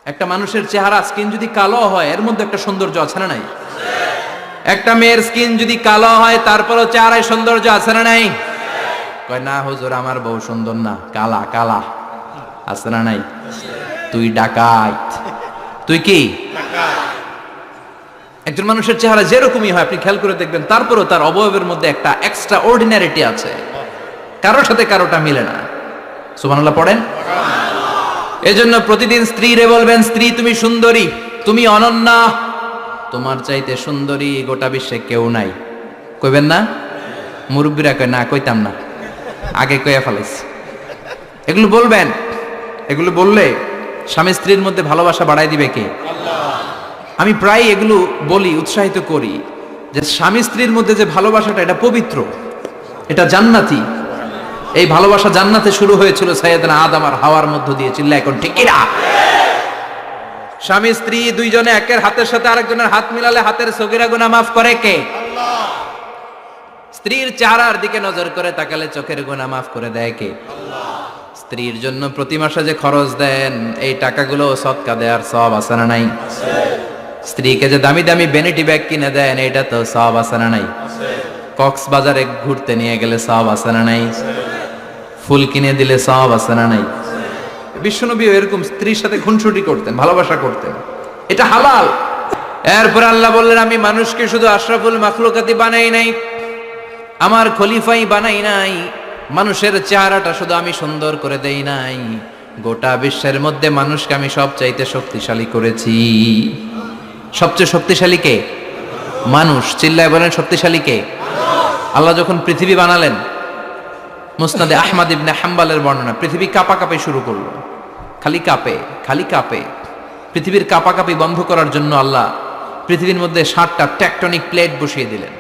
একটা মানুষের চেহারা স্কিন যদি কালো হয়, এর মধ্যে একটা সৌন্দর্য আছে না নাই? একটা মেয়ের স্কিন যদি কালো হয়, তারপরও চেহারায় সৌন্দর্য আছে না নাই? কয় না হুজুর, আমার বউ সুন্দর না, কালা কালা। আছে না নাই? তুই ডাকাত। তুই কি? একজন মানুষের চেহারা যেরকমই হয় আপনি খেয়াল করে দেখবেন, তারপরও তার অবয়বের মধ্যে একটা এক্সট্রা অর্ডিনারিটি আছে। কারোর সাথে কারোটা মিলে না। সুবহানাল্লাহ পড়েন। এজন্য প্রতিদিন স্ত্রীরে বলবেন, স্ত্রী তুমি সুন্দরী, তুমি অনন্যা, তোমার চাইতে সুন্দরী গোটা বিশ্বে কেউ নাই। কইবেন না? মুরব্বীরা কয় না, কইতাম না, আগে কইয়া ফেলাইছি। এগুলো বলবেন। এগুলো বললে স্বামী স্ত্রীর মধ্যে ভালোবাসা বাড়াই দিবে কে? আল্লাহ। আমি প্রায় এগুলো বলি, উৎসাহিত করি যে স্বামী স্ত্রীর মধ্যে যে ভালোবাসাটা, এটা পবিত্র, এটা জান্নাতি। এই ভালোবাসা জান্নাতে শুরু হয়েছিল সাইয়েদনা আদম আর হাওয়ার মধ্য দিয়ে। চিল্লা এখন, ঠিক কিনা? স্বামী স্ত্রী দুইজনে একের হাতের সাথে আরেকজনের হাত মিলালে হাতের সগীরা গুনাহ মাফ করে কে? আল্লাহ। স্ত্রীর চেহারার দিকে নজর করে তাকালে চোখের গুনাহ মাফ করে দেয় কে? আল্লাহ। স্ত্রীর জন্য প্রতি মাসে যে খরচ দেন, এই টাকাগুলো সদকা দেওয়ার সওয়াব আছে না নাই? আছে। স্ত্রীকে যে দামি দামি ভ্যানিটি ব্যাগ কিনে দেন, এটা তো সওয়াব আছে না নাই? আছে। কক্সবাজারে ঘুরতে নিয়ে গেলে সওয়াব আছে না নাই? আছে। ফুল কিনে দিলে সওয়াব আছে না নাই? বিশ্বনবী এরকম স্ত্রীর সাথে খুনসুটি করতেন, ভালোবাসা করতেন, এটা হালাল। এরপর আল্লাহ বললেন, আমি মানুষকে শুধু আশরাফুল মাখলুকাতি বানাই নাই, আমার খলিফাই বানাই নাই। মানুষের চেহারাটা শুধু আমি সুন্দর করে দেই নাই, গোটা বিশ্বের মধ্যে মানুষকে আমি সবচাইতে শক্তিশালী করেছি। সবচেয়ে শক্তিশালী কে? মানুষ। চিল্লায় বলেন, শক্তিশালী কে? আল্লাহ যখন পৃথিবী বানালেন, মুসনাদে আহমদ ইবনে হাম্বালের বর্ণনা, পৃথিবী কাঁপাকাঁপি শুরু করলো। খালি কাঁপে, খালি কাঁপে। পৃথিবীর কাঁপাকাঁপি বন্ধ করার জন্য আল্লাহ পৃথিবীর মধ্যে 7টা টেকটনিক প্লেট বসিয়ে দিলেন।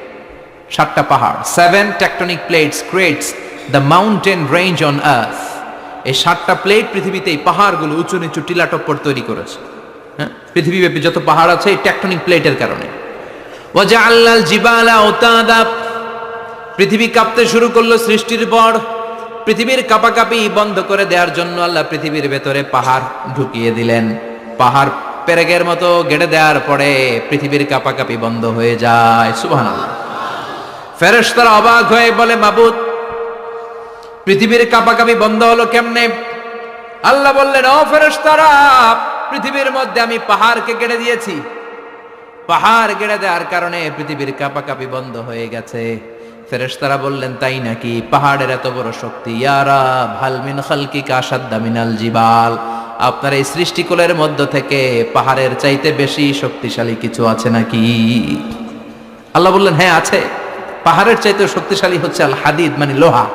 7টা পাহাড়। 7 tectonic plates creates the mountain range on earth. এই 7টা প্লেট পৃথিবীতে এই পাহাড়গুলো উঁচু নিচু টিলা টপ্পর তৈরি করেছে। হ্যাঁ, পৃথিবীব্যাপী যত পাহাড় আছে এই টেকটনিক প্লেটের কারণে। ওয়াজআলনাল জিবালা আওতাদা, পৃথিবী কাঁপতে শুরু করলো সৃষ্টির পর। পৃথিবীর কাঁপাকাঁপি বন্ধ করে দেওয়ার জন্য আল্লাহ পৃথিবীর ভেতরে পাহাড় ঢুকিয়ে দিলেন। পাহাড় পেরেকের মতো গেড়ে দেওয়ার পরে পৃথিবীর কাঁপাকাঁপি বন্ধ হয়ে যায়। সুবহানাল্লাহ। ফেরেশতারা অবাক হয়ে বলে, মাবুদ, পৃথিবীর কাঁপাকাঁপি বন্ধ হলো কেমনে? আল্লাহ বললেন, ও ফেরেশতারা, পৃথিবীর মধ্যে আমি পাহাড়কে গেড়ে দিয়েছি। পাহাড় গেড়ে দেওয়ার কারণে পৃথিবীর কাঁপাকাঁপি বন্ধ হয়ে গেছে। ফেরেশতারা বললেন, তাই নাকি? পাহাড়ের এত বড় শক্তি। ইয়া রাব, হাল মিন খালকিকা আশাদ্দা মিনাল জিবাল, আপনার এই সৃষ্টিকুলের মধ্য থেকে পাহাড়ের চাইতে বেশি শক্তিশালী কিছু আছে নাকি? আল্লাহ বললেন, হ্যাঁ আছে। পাহাড়ের চাইতে শক্তিশালী হচ্ছে আল হাদিদ, মানে লোহা।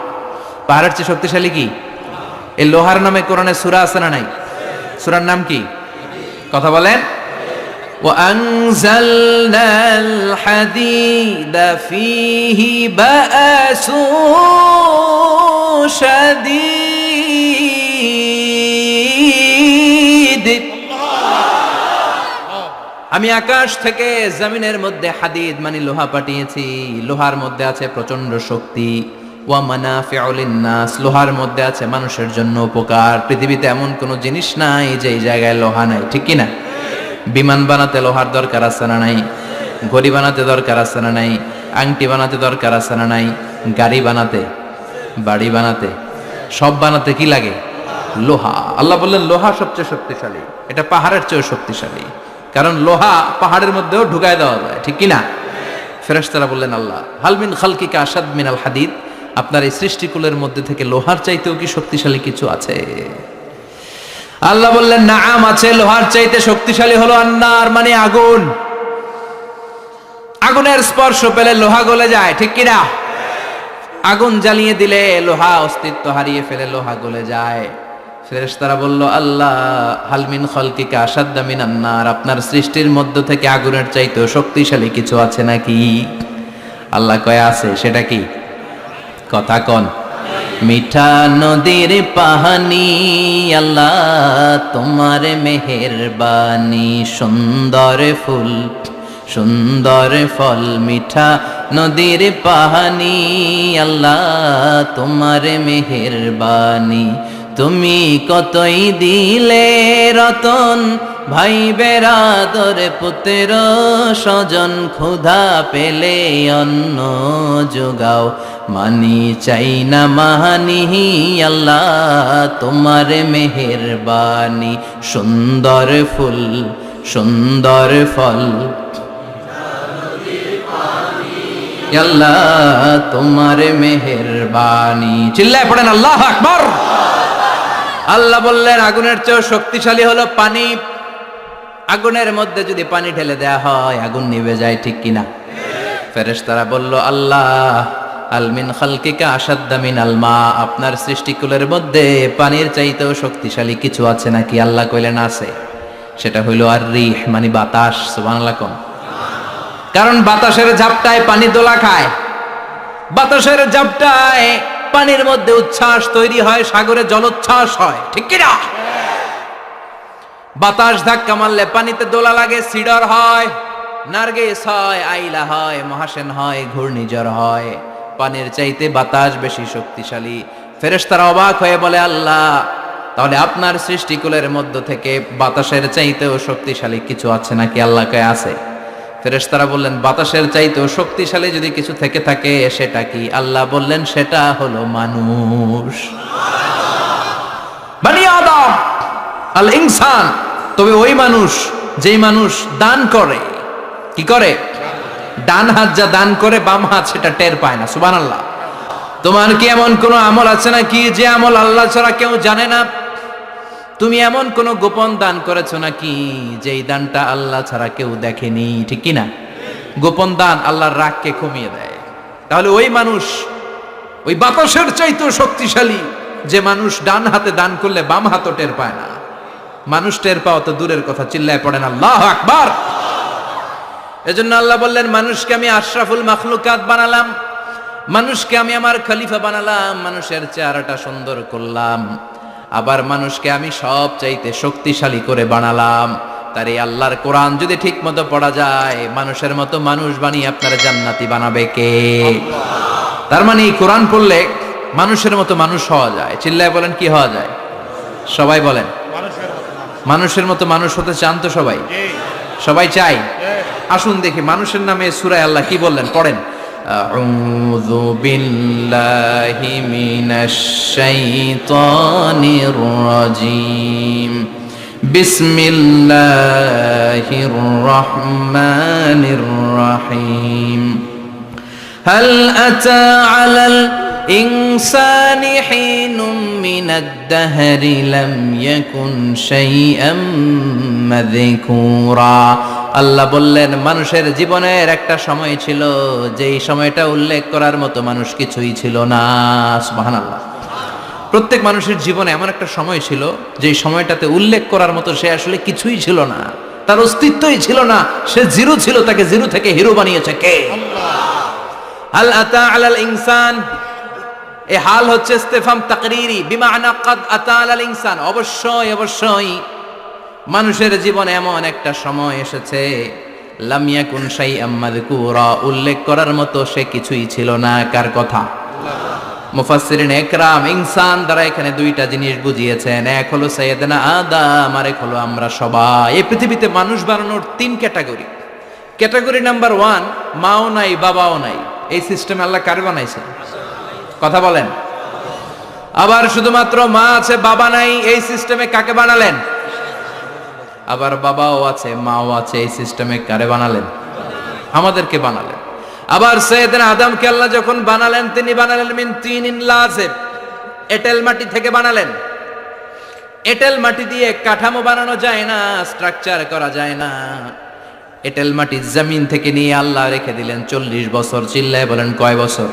পাহাড়ের চেয়ে শক্তিশালী কি? এই লোহার নামে কোরআনে সূরা আছে না নাই? সূরার নাম কি? কথা বলেন। وأنزلنا الحديد فيه بأس شديد, আমি আকাশ থেকে জমিনের মধ্যে হাদিদ মানে লোহা পাঠিয়েছি। লোহার মধ্যে আছে প্রচন্ড শক্তি। ওয়া মানাফিউ লিন্নাস, লোহার মধ্যে আছে মানুষের জন্য উপকার। পৃথিবীতে এমন কোনো জিনিস নাই যে এই জায়গায় লোহা নাই, ঠিক কি না? বিমান বানাতে লোহার দরকার আছে না নাই? ঘড়ি বানাতে দরকার আছে না নাই? আংটি বানাতে দরকার আছে না নাই? গাড়ি বানাতে, বাড়ি বানাতে, সব বানাতে কি লাগে? লোহা। আল্লাহ বললেন লোহা সবচেয়ে শক্তিশালী। এটা পাহাড়ের চেয়েও শক্তিশালী, কারণ লোহা পাহাড়ের মধ্যেও ঢুকায় দেওয়া যায়, ঠিক কি না? ফেরেশতারা বললেন, আল্লাহ, হাল মিন খালকিকা আশাদ মিনাল হাদিদ, আপনার এই সৃষ্টিকুলের মধ্যে থেকে লোহার চাইতেও কি শক্তিশালী কিছু আছে? আল্লাহ বললেন, নাআম আছে। লোহার চাইতে শক্তিশালী হলো আন্নার, মানে আগুন। আগুনের স্পর্শ পেলে লোহা গলে যায়, ঠিক কিনা? আগুন জ্বালিয়ে দিলে লোহা অস্তিত্ব হারিয়ে ফেলে, লোহা গলে যায়। ফেরেশতারা বলল, আল্লাহ, হাল মিন খালকিকা আশাদ্দা মিনান নার, আপনার সৃষ্টির মধ্য থেকে আগুনের চাইতেও শক্তিশালী কিছু আছে নাকি? আল্লাহ কয় আছে। সেটা কি? কথা কন। মিঠা নদীর পাহানি, আল্লাহ তোমার মেহেরবানি, সুন্দর ফুল সুন্দর ফল, মিঠা নদীর পাহানি, আল্লাহ তোমার মেহেরবানি। তুমি কতই দিলে রতন, ভাই বেরাদর পুত্র স্বজন, ক্ষুধা পেলে অন্ন যোগাও, মানি চাই না মাহানি, আল্লাহ তোমার মেহেরবানি। সুন্দর ফুল সুন্দর ফল, আল্লাহ তোমার মেহেরবানি। চিল্লায় পড়েন আল্লাহু আকবার। আল্লাহ বললেন, আগুনের চেয়েও শক্তিশালী হলো পানি। আগুনের মধ্যে যদি পানি ঢেলে দেয়া হয় আগুন নিভে যায়, ঠিক কিনা? ফেরেশতারা বলল, আল্লাহ, আল মিন খালকিকা আশাদ্দা মিনাল মা, আপনার সৃষ্টিকুলের মধ্যে পানির চাইতেও শক্তিশালী কিছু আছে নাকি? আল্লাহ কইলেন আছে। সেটা হইল আর রিহ, মানে বাতাস। সুবহানাল্লাহ কোন। কারণ বাতাসের ঝাপটায় পানি দোলা খায়, বাতাসের ঝাপটায় পানির মধ্যে উচ্ছ্বাস তৈরি হয়, সাগরে জলোচ্ছ্বাস হয়, ঠিক কিনা? বাতাস ধাক্কা মারলে পানিতে দোলা লাগে, সিডর হয়, নার্গিস হয়, আইলা হয়, মহাসেন হয়, ঘূর্ণিঝড় হয়। পানির চাইতে বাতাস বেশি শক্তিশালী। ফেরেশতারা অবাক হয়ে বলে, আল্লাহ, তাহলে আপনার সৃষ্টিকুলের মধ্য থেকে বাতাসের চাইতেও শক্তিশালী কিছু আছে নাকি? আল্লাহ কয় আছে। ফেরেশতারা বললেন, বাতাসের চাইতেও শক্তিশালী যদি কিছু থেকে থাকে সেটা কি? আল্লাহ বললেন, সেটা হলো মানুষ, বনি আদম, আল ইনসান। তবে ওই মানুষ যেই মানুষ দান করে, কি করে? ডান হাত যা দান করে বাম হাত সেটা টের পায় না। সুবহানাল্লাহ। তোমার কি এমন কোন আমল আছে নাকি যে আমল আল্লাহ ছাড়া কেউ জানে না? তুমি এমন কোন গোপন দান করেছো নাকি যেই দানটা আল্লাহ ছাড়া কেউ দেখেনি, ঠিক কি না? গোপন দান আল্লাহর রাগকে কমিয়ে দেয়। তাহলে ওই মানুষ ওই বাতাসের চাইতেও শক্তিশালী, যে মানুষ ডান হাতে দান করলে বাম হাতও টের পায় না। মানুষ টের পাওয়া তো দূরের কথা, চিল্লায় পড়েন আল্লাহু আকবার। এজন্য আল্লাহ বললেন, মানুষকে আমি আশরাফুল মাখলুকাত বানালাম, মানুষকে আমি আমার খলিফা বানালাম, মানুষের চেহারাটা সুন্দর করলাম। আবার মানুষকে আমি সব চাইতে শক্তিশালী করে বানালাম। তার এই আল্লাহর কোরআন যদি ঠিক মতো পড়া যায়, মানুষের মতো মানুষ বানিয়ে আপনার জান্নাতি বানাবে কে? তার মানে এই কোরআন পড়লে মানুষের মতো মানুষ হওয়া যায়। চিল্লায় বলেন, কি হওয়া যায়? সবাই বলেন, মানুষের মতো মানুষ হতে চান তো সবাই? সবাই চাই? আসুন দেখি মানুষের নামে সূরায় আল্লাহ কি বললেন, পড়েন। আউযু বিল্লাহি মিনাশ শাইতানির রাজীম। বিসমিল্লাহির রহমানির রহিম। হাল আতা আলাল ইনসানি হিনুম মিনাদ দাহরি লাম ইয়াকুন শাইআম মাযকুরা। আল্লাহ বললেন, মানুষের জীবনের একটা সময় ছিল যেই সময়টা উল্লেখ করার মতো মানুষ কিছুই ছিল না। সুবহানাল্লাহ। প্রত্যেক মানুষের জীবনে এমন একটা সময় ছিল যেই সময়টাতে উল্লেখ করার মতো সে আসলে কিছুই ছিল না, তার অস্তিত্বই ছিল না, সে জিরো ছিল, তাকে জিরো থেকে হিরো বানিয়েছে কে? হাল আতা আলাল ইনসান, এই হাল হচ্ছে ইস্তেফাম তাকরীরি, বিমানা কাদ আতা আলাল ইনসান, অবশ্যই অবশ্যই মানুষের জীবনে এমন একটা সময় এসেছে, লাম ইয়াকুন শাইআম মাযকুরা, উল্লেখ করার মতো সে কিছুই ছিল না। কার কথা? মুফাসসিরিন একরাম ইনসান দ্বারা এখানে দুইটা জিনিস বুঝিয়েছেন, এক হলো সাইয়েদনা আদম, আর এক হলো আমরা সবাই। এই পৃথিবীতে মানুষ বানানোর তিন ক্যাটাগরি। ক্যাটাগরি নাম্বার 1, মাও নাই বাবাও নাই। এই সিস্টেম আল্লাহ কারে বানাইছে? কথা বলেন। আবার শুধুমাত্র মা আছে বাবা নাই, এই সিস্টেমে কাকে বানালেন? আবার বাবাও আছে মাও আছে, এই সিস্টেমে কারে বানালেন? আমাদেরকে বানালেন। আবার সাইয়েদনা আদমকে আল্লাহ যখন বানালেন, তিনি বানালেন মিন তিনিন লাযিব, এঁটেল মাটি থেকে বানালেন। এঁটেল মাটি দিয়ে কাঠামো বানানো যায় না, স্ট্রাকচার করা যায় না। এঁটেল মাটি জমিন থেকে নিয়ে আল্লাহ রেখে দিলেন 40 বছর। চিল্লায় বলেন, কয় বছর?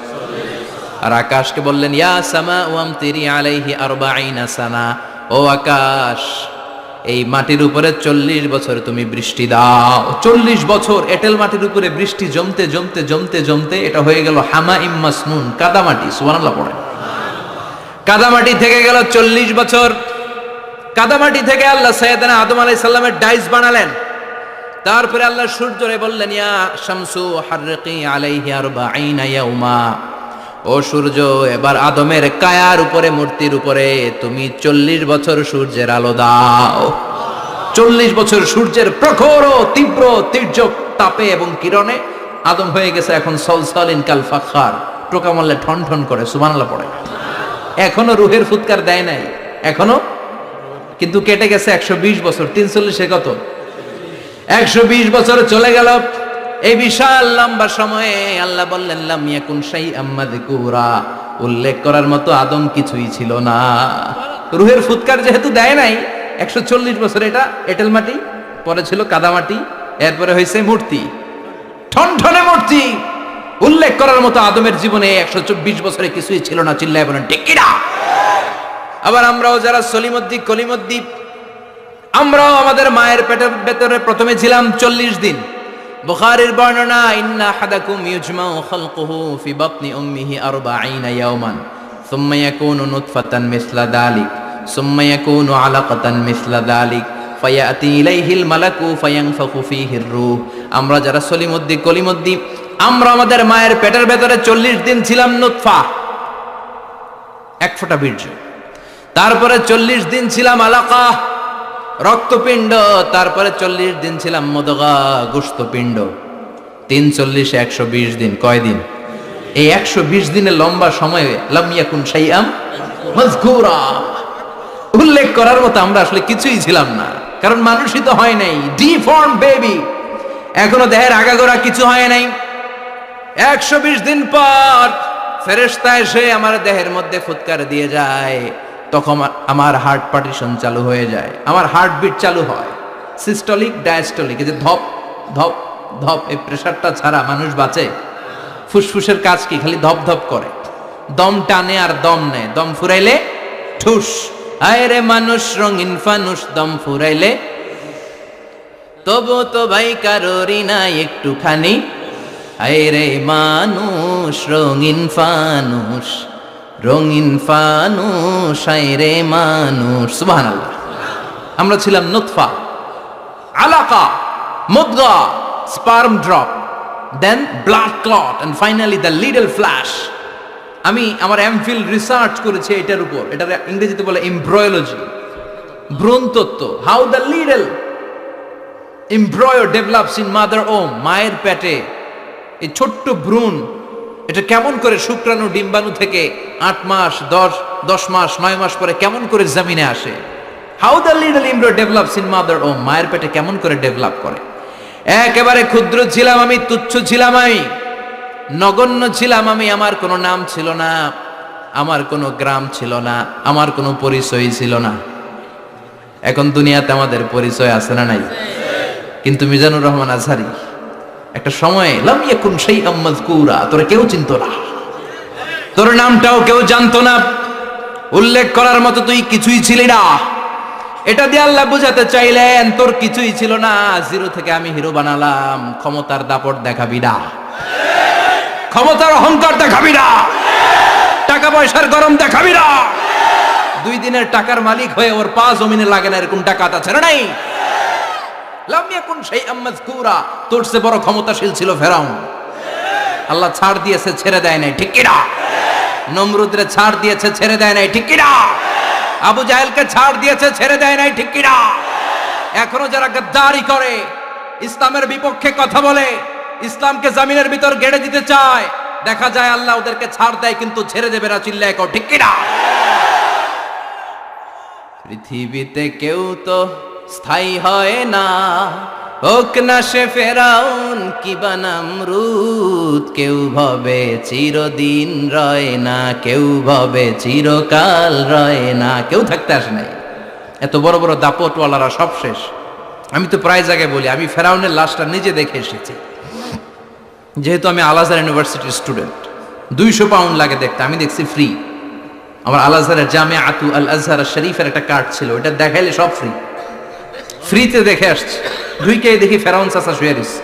আর আকাশকে বললেন, ইয়া সামা ওয়ামতিরি আলাইহি 40 সানা, ও আকাশ এই মাটির উপরে 40 বছর তুমি বৃষ্টি দাও। 40 বছর এঁটেল মাটির উপরে বৃষ্টি জমতে জমতে জমতে জমতে এটা হয়ে গেল হামাইম মাসনুন, কাদামাটি। সুবহানাল্লাহ পড়ে। কাদামাটি থেকে গেল 40 বছর। কাদামাটি থেকে আল্লাহ সাইয়েদনা আদম আলাইহিস সালামের ডাইস বানালেন। তারপরে আল্লাহ সূর্যরে বললেন, ইয়া শামসু হাররিকি আলাইহি 40 ইয়াউমা, ও সূর্য এবার আদমের কায়ার উপরে, মূর্তির উপরে তুমি 40 বছর সূর্যের আলো দাও। 40 বছর সূর্যের প্রখর ও তীব্র তির্যক তাপে এবং কিরণে আদম হয়ে গেছে এখন সলসলিন কাল ফাখার, টোকা মারলে ঠন ঠন করে। সুবহানাল্লাহ পড়ে। এখনো রুহের ফুৎকার দেয় নাই এখনো, কিন্তু কেটে গেছে 120 বছর। 340 কত? 120 বছর চলে গেল। এই বিশাল লম্বা সময়ে আল্লাহ বললেন, লাম ইয়াকুন শাইআম মাযকুরা, উল্লেখ করার মতো আদম কিছুই ছিল না। রুহের ফুৎকার যেহেতু দেয় নাই 140 বছর, এটা এঁটেল মাটি, পরে ছিল কাদামাটি, এরপরে হয়েছে মূর্তি, ঠনঠনে মূর্তি। উল্লেখ করার মতো আদমের জীবনে 124 বছরে কিছুই ছিল না। চিল্লায় বলেন, ঠিক কিনা? আবার আমরাও যারা সলিমুদ্দিন কলিমুদ্দিন, আমরাও আমাদের মায়ের পেটের ভেতরে প্রথমে ছিলাম 40 দিন। বুখারীর বর্ণনা, ইন্না আহাদাকুম ইউজমাউ খালকুহু ফি বাতনি উম্মিহি 40 ইয়াওমান সুম্মা ইয়াকুনু নুতফাতান মিসলা যালিক সুম্মা ইয়াকুনু আলাকাতান মিসলা যালিক ফায়াতি ইলাইহিল মালাকু ফায়ানফাখু ফীহির রূহ। আমরা যারা সলিমুদ্দিন কলিমুদ্দিন, আমরা আমাদের মায়ের পেটের ভেতরে 40 দিন ছিলাম নুতফা, এক ফোঁটা বীর্য। তারপরে 40 দিন ছিলাম আলাকা, রক্তপিণ্ড। তারপরে 40 দিন ছিলাম মুদগা, গোশতপিণ্ড। 3 40 120 দিন। কয় দিন? এই 120 দিনের লম্বা সময়ে লাম ইয়াকুন শাইআম মাযকুরা, উল্লেখ করার মতো আমরা আসলে কিছুই ছিলাম না, কারণ মানুষই তো হয় নাই। ডিফর্ম বেবি, এখনো দেহের আগাগোড়া কিছু হয় নাই। 120 দিন পর ফেরেশতা এসে আমার দেহের মধ্যে ফুৎকার দিয়ে যায়, তখন আমার হার্ট পার্টিশন চালু হয়ে যায়, আমার হার্টবিট চালু হয়, সিস্টোলিক ডায়াস্টোলিক, এই যে ধপ ধপ ধপ, এই প্রেসারটা ছাড়া মানুষ বাঁচে? ফুসফুসের কাজ কি? খালি ধপ ধপ করে, দম টানে আর দম নেয়, দম ফুরাইলে ঠুস। আয় রে মানুষ রঙিন ফানুস, দম ফুরাইলে তবু তো ভাই কারোরই নাই একটুখানি। আয় রে মানুষ রঙিন ফানুস, রঙিন ফানুষ রে মানুষ। সুবহানাল্লাহ। আমরা ছিলাম নুতফা, আলাকা, মুদগা, sperm drop, then blood clot and finally the little flesh. আমি আমার এমফিল রিসার্চ করেছি এটার উপর। এটার ইংরেজিতে বলে এমব্রয়োলজি, ভ্রূণ তত্ত্ব। How the little এমব্রয়ো develops in mother ওম, মায়ের পেটে এই ছোট্ট ভ্রূণ এটা কেমন করে শুক্রাণু ডিম্বাণু থেকে 8 মাস 10 মাস 9 মাস পরে কেমন করে জমিনে আসে। How the little এমব্রয়ো develops in mother ওম, মায়ের পেটে কেমন করে ডেভেলপ করে। একেবারে ক্ষুদ্র ছিলাম আমি, তুচ্ছ ছিলাম আমি, নগণ্য ছিলাম আমি। আমার কোনো নাম ছিল না, আমার কোনো গ্রাম ছিল না, আমার কোনো পরিচয় ছিল না। এখন দুনিয়াতে আমাদের পরিচয় আছে না নাই? কিন্তু মিজানুর রহমান আজহারি একটা সময় লাম ইয়াকুন শাইআম মাযকুরা, তোরে কেউ চিনতো না, তোর নামটাও কেউ জানতো না, উল্লেখ করার মতো তুই কিছুই ছিলি না। এটা দিয়ে আল্লাহ বুঝাতে চাইলেন তোর কিছুই ছিল না, জিরো থেকে আমি হিরো বানালাম। ক্ষমতার দাপট দেখাবি না, ক্ষমতার অহংকার দেখাবি না, টাকা পয়সার গরম দেখাবি না। 2 দিনের টাকার মালিক হয়ে ওর পা জমিনে লাগে না, এরকম টাকা আছে না নাই? লাম ইয়াকুন শাইআম মাযকুরা, তোর চেয়ে বড় ক্ষমতাশীল ছিল ফেরাউন। আল্লাহ ছাড় দিয়েছে, ছেড়ে দেয় নাই, ঠিক কি না? নমরুদরে ছাড় দিয়েছে, ছেড়ে দেয় নাই, ঠিক কি না? আবু জাহেলকে ছাড় দিয়েছে, ছেড়ে দেয় নাই, ঠিক কি না? এখনো যারা গাদ্দারি করে, ইসলামের বিপক্ষে কথা বলে, ইসলামকে জমিনের ভিতর গেড়ে দিতে চায়, দেখা যায় আল্লাহ ওদেরকে ছাড় দেয় কিন্তু ছেড়ে দেবে না। চিল্লায় কও ঠিক কি না? পৃথিবীতে কেউ তো স্থায়ী হয় না, হোক না সে ফেরাউন কিবা নমরুদ। কেউ ভাবে চিরদিন রয় না, কেউ ভাবে চিরকাল রয় না। কেউ থাকতে আসে নাই, এত বড় বড় দাপটওয়ালারা সব শেষ। আমি তো প্রায় জায়গায় বলি আমি ফেরাউনের লাশটা নিজে দেখে এসেছি, যেহেতু আমি আল আজহার ইউনিভার্সিটির স্টুডেন্ট। 200 পাউন্ড লাগে দেখতে, আমি দেখছি ফ্রি। আমার আল আজহারের জামিআতু আল আজহার শরীফের একটা কার্ড ছিল, ওটা দেখাইলে সব ফ্রি, ফ্রিতে দেখে আসছি। ঢুইকে দেখি ফেরাউন চাচা শুয়ে রয়েছে।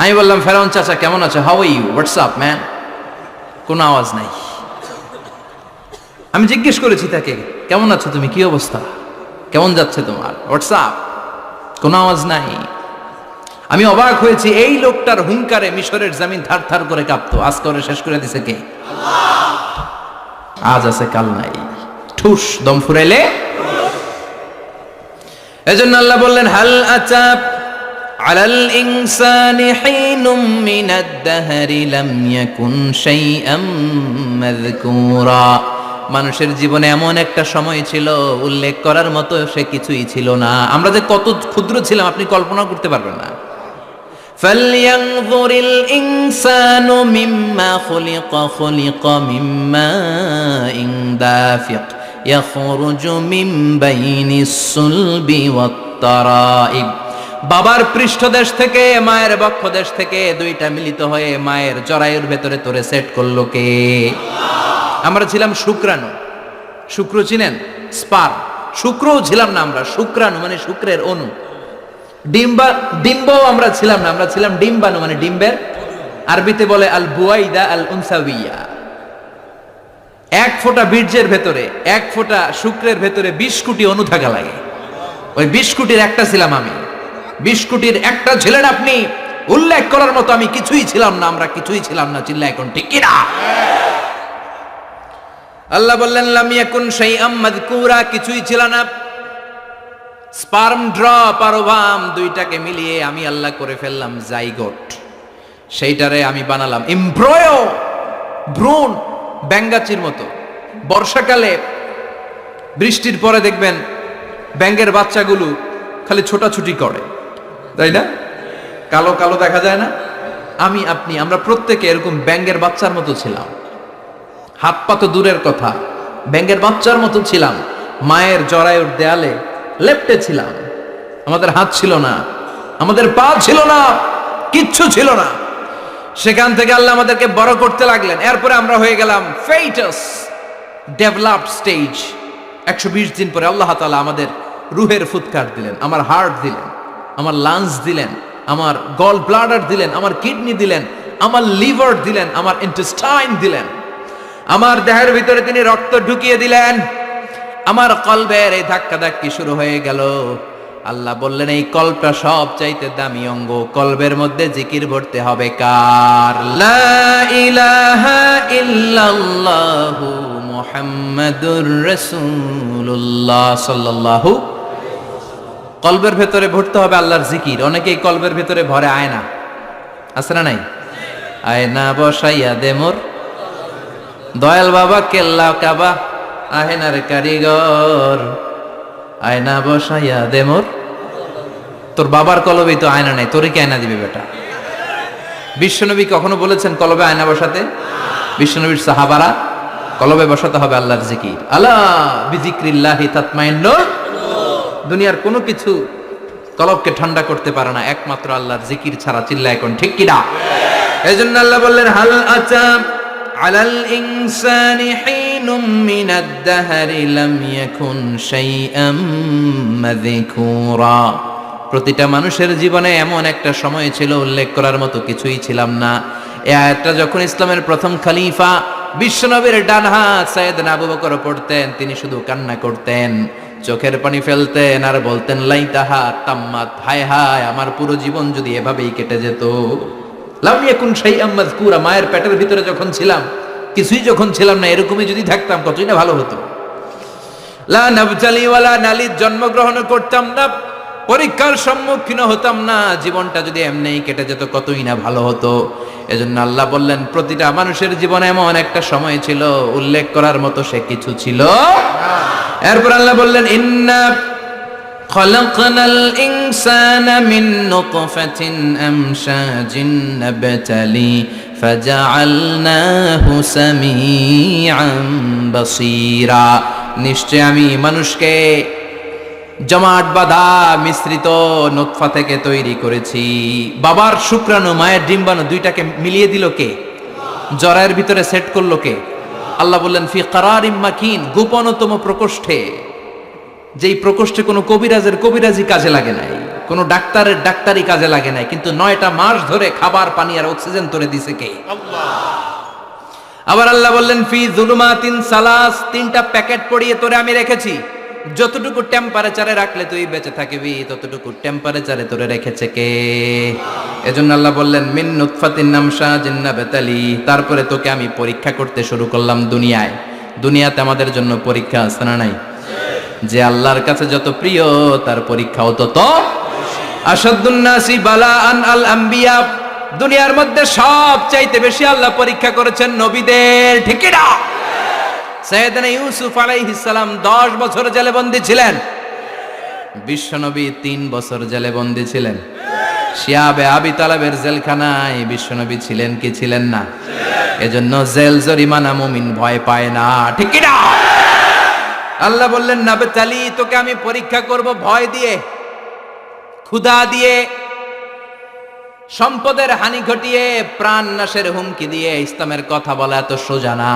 আমি বললাম ফেরাউন চাচা কেমন আছো, how are you, what's up man. কোনো আওয়াজ নাই। আমি জিজ্ঞেস করেছি তাকে কেমন আছো তুমি, কি অবস্থা, কেমন যাচ্ছে তোমার, হোয়াটসঅ্যাপ, কোনো আওয়াজ নাই। আমি অবাক হয়েছি, এই লোকটার হুঙ্কারে মিশরের জমিন থার থার করে কাঁপতো, আজ করে শেষ করে দিছে কে? আজ আছে কাল নাই, ঠুস দম ফুরাইলে। এজন্য আল্লাহ বললেন হাল আতাব আলাল ইনসানি হিনুম মিনাদ দাহরি লাম ইয়াকুন শাইআম মাযকুরা। মানুষের জীবনে এমন একটা সময় ছিল উল্লেখ করার মতো সে কিছুই ছিল না। আমরা যে কত ক্ষুদ্র ছিলাম আপনি কল্পনা করতে পারবেন না। ফালইয়ানযুরিল ইনসানু মিম্মা খুলিকা মিম্মাইন দাফিক ইয়াখরুজু মিন বাইনিস সুলবি ওয়াত তারাইব। বাবার পৃষ্ঠদেশ থেকে, মায়ের বক্ষদেশ থেকে দুইটা মিলিত হয়ে মায়ের জরায়ুর ভেতরে তোরে সেট করলো কে? আমরা ছিলাম শুক্রাণু। শুক্র চিনেন? স্পার্ম। শুক্রও ছিলাম না আমরা, শুক্রাণু মানে শুক্রের অণু। ডিম্বও আমরা ছিলাম না, আমরা ছিলাম ডিম্বাণু মানে ডিম্বের, আরবিতে বলে আল বুয়াইদা আল উনসাউইয়া। 1 ফোঁটা বীর্যের ভেতরে, 1 ফোঁটা শুক্রের ভেতরে 20 কোটি অণু থাকা লাগে। ওই 20 কোটির একটা ছিলাম আমি, 20 কোটির একটা ছিলেন আপনি। উল্লেখ করার মতো আমি কিছুই ছিলাম না, আমরা কিছুই ছিলাম না। চিল্লা এখন ঠিক কিনা? আল্লাহ বললেন লাম ইয়াকুন শাইআম মাযকুরা, কিছুই ছিল না। স্পার্ম ড্রপ আর ওভাম দুইটাকে মিলিয়ে আমি আল্লাহ করে ফেললাম জাইগোট। সেইটারে আমি বানালাম এমব্রয়ো, ভ্রূণ, ব্যাঙ্গাচির মতো। বর্ষাকালে বৃষ্টির পরে দেখবেন ব্যাঙের বাচ্চাগুলো খালি ছোটাছুটি করে, তাই না? কালো কালো দেখা যায় না? আমি আপনি আমরা প্রত্যেকে এরকম ব্যাঙের বাচ্চার মতো ছিলাম। হাত পা তো দূরের কথা, ব্যাঙের বাচ্চার মতো ছিলাম। মায়ের জরায়ুর দেয়ালে লেপ্টে ছিলাম। আমাদের হাত ছিল না, আমাদের পা ছিল না, কিচ্ছু ছিল না। সেখান থেকে আল্লাহ আমাদেরকে বড় করতে লাগলেন। এরপরে আমরা হয়ে গেলাম ফেটাস, ডেভেলপড স্টেজ। 120 দিন পরে আল্লাহ তাআলা আমাদের রুহের ফুৎকার দিলেন, আমার হার্ট দিলেন, আমার লাংস দিলেন, আমার গল ব্লাডার দিলেন, আমার কিডনি দিলেন, আমার লিভার দিলেন, আমার ইন্টেস্টাইন দিলেন। আমার দেহের ভিতরে তিনি রক্ত ঢুকিয়ে দিলেন, আমার কলবের এই ধাক্কা ধাক্কি শুরু হয়ে গেল। আল্লাহ বললেন এই কলবটা সব চাইতে দামি অঙ্গ, কলবের মধ্যে জিকির ভরতে হবে কার? লা ইলাহা ইল্লাল্লাহু মুহাম্মাদুর রাসূলুল্লাহ সাল্লাল্লাহু। কলবের ভেতরে ভরতে হবে আল্লাহর জিকির। অনেকেই কলবের ভেতরে ভরে আয়না, আছে না নাই? আয়না বসাইয়া দে মোর দয়াল বাবা কেল্লা কাবা, আহেনার কারিগর আয়না বসাইয়া দে মোর। তোর বাবার কলবে তো আয়না নাই, তোরে কি আয়না দিবে বেটা? বিশ্বনবী কখনো বলেছেন কলবে আয়না বসাতে? বিশ্বনবীর সাহাবারা কলবে বসাতে হবে আল্লাহর জিকির। আলা বিজিক্রিল্লাহি তাতমাইন্নুল। দুনিয়ার কোনো কিছু কলবকে ঠান্ডা করতে পারে না, একমাত্র আল্লাহর জিকির ছাড়া। চিল্লা এখন ঠিক কিনা? এজন্য আল্লাহ বললেন হাল আতা আলাল ইনসানি হিনুম মিনাদ দাহরি লাম ইয়াকুন শাইআম মাযকুরা। প্রতিটা মানুষের জীবনে এমন একটা সময় ছিল উল্লেখ করার মতো কিছুই ছিলাম না। এই আয়াতটা যখন ইসলামের প্রথম খলিফা বিশ্বনবীর ডান হাত সাইয়েদনা আবু বকর পড়তেন, তিনি শুধু কান্না করতেন, চোখের পানি ফেলতেন আর বলতেন লাইতাহা তাম্মাত, হায় হায় আমার পুরো জীবন যদি এভাবেই কেটে যেত। লাম ইয়াকুন শাইআম মাযকুরা, মায়ের পেটের ভিতরে যখন ছিলাম, কিছুই যখন ছিলাম না, এরকমই যদি থাকতাম কতই না ভালো হতো। লা নাবতালি ওয়ালা নালিদ, জন্মগ্রহণ করতাম না, পরীক্ষার সম্মুখীন হতাম না, জীবনটা যদি এমনিই কেটে যেত কতই না ভালো হতো। এজন্য আল্লাহ বললেন প্রতিটা মানুষের জীবনে এমন একটা সময় ছিল উল্লেখ করার মতো সে কিছু ছিল না। এরপর আল্লাহ বললেন ইন্না খলাকনাল ইনসানা মিন নুতফাতিন আমশাজিন নাবতালি ফাজআলনাহু সামিআন বাসীরা। নিশ্চয় আমি মানুষকে জমাট বাঁধা মিশ্রিত নুতফা থেকে তৈরি করেছি। বাবার শুক্রাণু মায়ের ডিম্বাণু দুইটাকে মিলিয়ে দিল কে? জরায়ের ভিতরে সেট করলো কে? আল্লাহ বললেন ফি কারারিম মাকিন, গোপনতম প্রকোষ্ঠে, যেই প্রকোষ্ঠে কোনো কবিরাজের কবিরাজি কাজে লাগে নাই, কোনো ডাক্তারের ডাক্তারি কাজে লাগে নাই, কিন্তু 9টা মাস ধরে খাবার পানি আর অক্সিজেন তোরে দিছে কে? আল্লাহ। আবার আল্লাহ বললেন ফি যুলুমাতিন সালাস, 3টা প্যাকেট পড়িয়ে তোরে আমি রেখেছি, যতটুকু টেম্পারেচারে রাখলে তুই বেঁচে থাকবি ততটুকু টেম্পারেচারে তোরে রেখেছে কে? এজন্য আল্লাহ বললেন মিন নুতফাতিন আমশাজিন নাবতালি, তারপরে তোকে আমি পরীক্ষা করতে শুরু করলাম দুনিয়ায়। দুনিয়াতে আমাদের জন্য পরীক্ষা আছে না নাই? যে আল্লাহর কাছে যত প্রিয় তার পরীক্ষাও তত আশাদ্দুন নাসি বালাআন আল আম্বিয়া। দুনিয়ার মধ্যে সব চাইতে বেশি আল্লাহ পরীক্ষা করেছেন নবীদের, ঠিক কি না? সাইয়েদনা ইউসুফ আলাইহিস সালাম 10 বছর জেলে বন্দী ছিলেন, বিশ্বনবী 3 বছর জেলে বন্দী ছিলেন। শিয়াবে আবি তালেবের জেলখানায় বিশ্বনবী ছিলেন কি ছিলেন না? এজন্য জেল জরিমানা মুমিন ভয় পায় না, ঠিক কি না? আল্লাহ বললেন নাবতালি, তোকে আমি পরীক্ষা করব ভয় দিয়ে, ক্ষুধা দিয়ে, সম্পদের হানি ঘটিয়ে, প্রাণ নাশের হুমকি দিয়ে। ইসলামের কথা বলা এত সোজা না।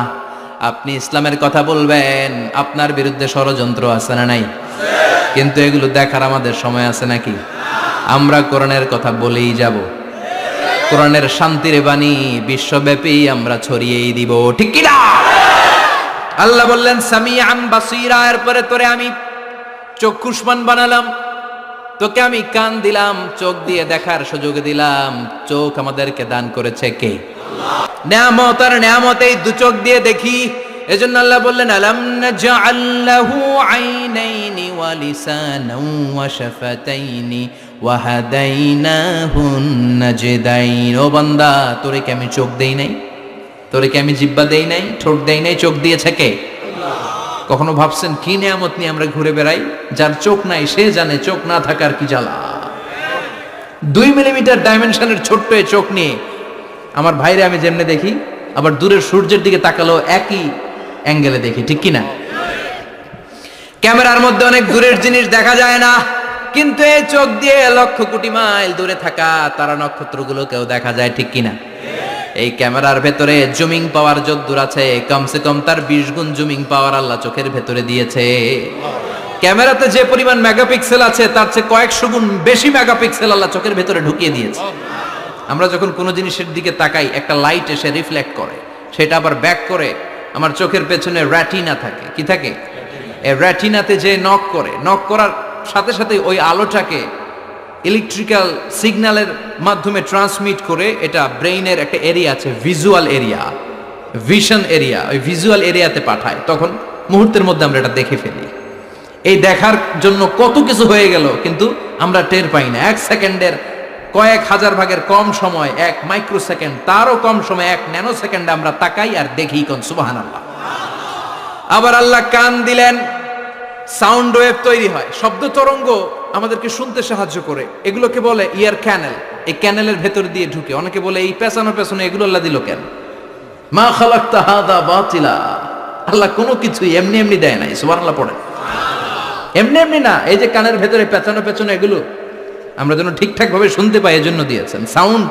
আপনি ইসলামের কথা বলবেন, আপনার বিরুদ্ধে ষড়যন্ত্র আছে না নাই? কিন্তু এগুলো দেখার আমাদের সময় আছে নাকি? আমরা কোরআনের কথা বলেই যাব, কোরআনের শান্তির বাণী বিশ্বব্যাপী আমরা ছড়িয়েই দিব, ঠিক কি না? আল্লাহ বললেন সামিআন বাসীরা, এরপরে তোরে আমি চক্ষুষ্মান বানালাম, তোকে আমি কান দিলাম, চোখ দিয়ে দেখার সুযোগ দিলাম। চোখ আমাদেরকে দান করেছে কে? নেয়ামত, আর নেয়ামত এই 2 চোখ দিয়ে দেখি। এজন্য আল্লাহ বললেন আলাম নাজআল লাহু আইনাইনি ওয়া লিসানান ওয়া শাফাতাইনি ওয়া হাদাইনাহুন নাজদাইন। ও বান্দা, তোরে কি আমি চোখ দেই নাই? তোরে কি আমি জিহ্বা দেই নাই? ঠোঁট দেই নাই? চোখ দিয়েছে কে? আল্লাহ। কখনো ভাবছেন কি নেয়ামত নিয়ে আমরা ঘুরে বেড়াই? যার চোখ নাই সে জানে চোখ না থাকার কি জ্বালা। 2 মিলিমিটার ডাইমেনশনের ছোট্ট এই চোখ নিয়ে আমার ভাইরে আমি যেমনে দেখি, আবার দূরের সূর্যের দিকে তাকালো একই অ্যাঙ্গেলে দেখি, ঠিক কিনা? ক্যামেরার মধ্যে অনেক দূরের জিনিস দেখা যায় না, কিন্তু এই চোখ দিয়ে লক্ষ কোটি মাইল দূরে থাকা তারা নক্ষত্রগুলোকেও দেখা যায়, ঠিক কিনা? এই ক্যামেরার ভেতরে জুমিং পাওয়ার যদ্দূর আছে, কমসে কম তার 20 গুণ জুমিং পাওয়ার আল্লাহ চোখের ভেতরে দিয়েছে। ক্যামেরাতে যে পরিমাণ মেগাপিক্সেল আছে তার চেয়ে কয়েকশো গুণ বেশি মেগাপিক্সেল আল্লাহ চোখের ভেতরে ঢুকিয়ে দিয়েছে। আমরা যখন কোনো জিনিসের দিকে তাকাই, একটা লাইট এসে রিফ্লেক্ট করে, সেটা আবার ব্যাক করে আমার চোখের পেছনে রেটিনা থাকে। কি থাকে? এই রেটিনাতে যে নক করে, নক করার সাথে সাথে ওই আলোটাকে ইলেকট্রিক্যাল সিগন্যালের মাধ্যমে ট্রান্সমিট করে এটা ব্রেইনের একটা এরিয়া আছে, ভিজুয়াল এরিয়া, ভিশন এরিয়া, ওই ভিজুয়াল এরিয়াতে পাঠায়। তখন মুহূর্তের মধ্যে আমরা এটা দেখে ফেলি। এই দেখার জন্য কত কিছু হয়ে গেল, কিন্তু আমরা টের পাই না। 1 সেকেন্ডের কয়েক হাজার ভাগের কম সময়, 1 মাইক্রোসেকেন্ড, তারও কম সময়, 1 ন্যানো সেকেন্ডে আমরা তাকাই আর দেখি। কোন সুবহানাল্লাহ। আবার আল্লাহ কান দিলেন, সাউন্ড ওয়েভ তৈরি হয়, শব্দ তরঙ্গ আমাদেরকে শুনতে সাহায্য করে। এগুলোকে বলে ইয়ার ক্যানেল। এই ক্যানেলের ভেতর দিয়ে ঢুকে। অনেকে বলে এই পেছানো পেছনে এগুলো আল্লাহ দিল কেন? মা খালাকতা হাদা বাতিলা। আল্লাহ কোনো কিছুই এমনি এমনি দেয় নাই। সুবহানাল্লাহ পড়েন। এমনি এমনি না, এই যে কানের ভেতরে পেছানো পেছনে এগুলো আমরা যেন ঠিকঠাক ভাবে শুনতে পাই, এজন্য দিয়েছেন। সাউন্ড,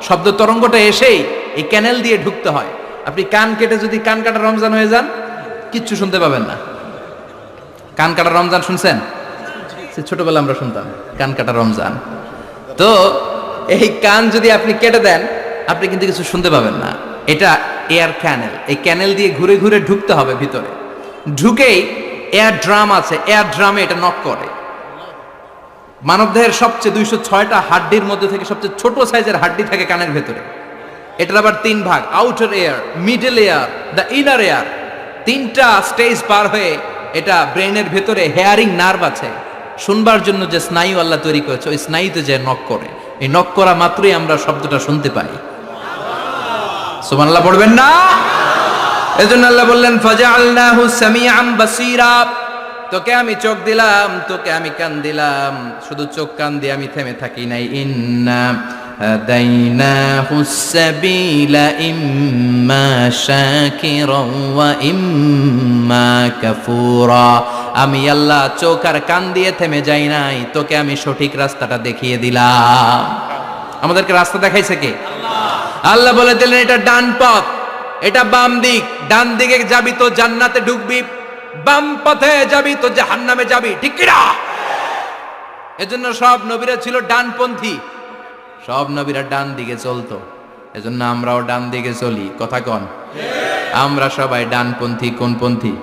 শব্দ তরঙ্গটা এসেই এই ক্যানেল দিয়ে ঢুকতে হয়। আপনি কান কেটে যদি কান কাটা রমজান হয়ে যান, কিচ্ছু শুনতে পাবেন না। কান কাটা রমজান শুনছেন? ছোটবেলা আমরা শুনতাম কান কাটা রমজান। তো এই কান যদি আপনি কেটে দেন, আপনি কিন্তু কিছু শুনতে পাবেন না। এটা এয়ার ক্যানেল। এই ক্যানেল দিয়ে ঘুরে ঘুরে ঢুকতে হবে ভিতরে। ঢুকেই এয়ার ড্রাম আছে, এয়ার ড্রামে এটা নক করে। মানবদেহের সবচেয়ে 206টা হাড্ডির মধ্যে থেকে সবচেয়ে ছোট সাইজের হাড্ডি থাকে কানের ভেতরে। এটার আবার 3 ভাগ, outer air, middle air, the inner air. 3টা স্টেজ পার হয়ে এটা ব্রেনের ভেতরে হেয়ারিং নার্ভ আছে, শুনবার জন্য যে স্নায়ু আল্লাহ তৈরি করেছে, ওই স্নায়ুতে যে নক করে। এই নক করা মাত্রই আমরা শব্দটা শুনতে পাই। সুবহানাল্লাহ পড়বেন না? এজন্য আল্লাহ বললেন ফাজআলনাহু সামিআন বাসীরা। তোকে আমি চোখ দিলাম, তোকে আমি কান দিলাম। শুধু চোখ কান দিয়ে আমি থেমে থাকি নাই। ইন্না হাদাইনাহুস সাবিলা ইম্মা শাকিরাও ওয়া ইম্মা কাফুরা। আমি আল্লাহ চোখ আর কান দিয়ে থেমে যাই নাই, তোকে আমি সঠিক রাস্তাটা দেখিয়ে দিলাম। আমাদেরকে রাস্তা দেখাইছে কে? আল্লাহ। আল্লাহ বলে দিলেন এটা ডান পথ, এটা বাম দিক। ডান দিকে যাবি তো জান্নাতে ঢুকবি, বাম পথে যাবি তো জাহান্নামে যাবি। ঠিক কি না? এজন্য সব নবীরা ছিল ডানপন্থী, সব নবীরা ডান দিকে চলতো। এজন্য আমরাও ডান দিকে চলি। কথা কন? আমরা সবাই ডানপন্থী। কোন পন্থী?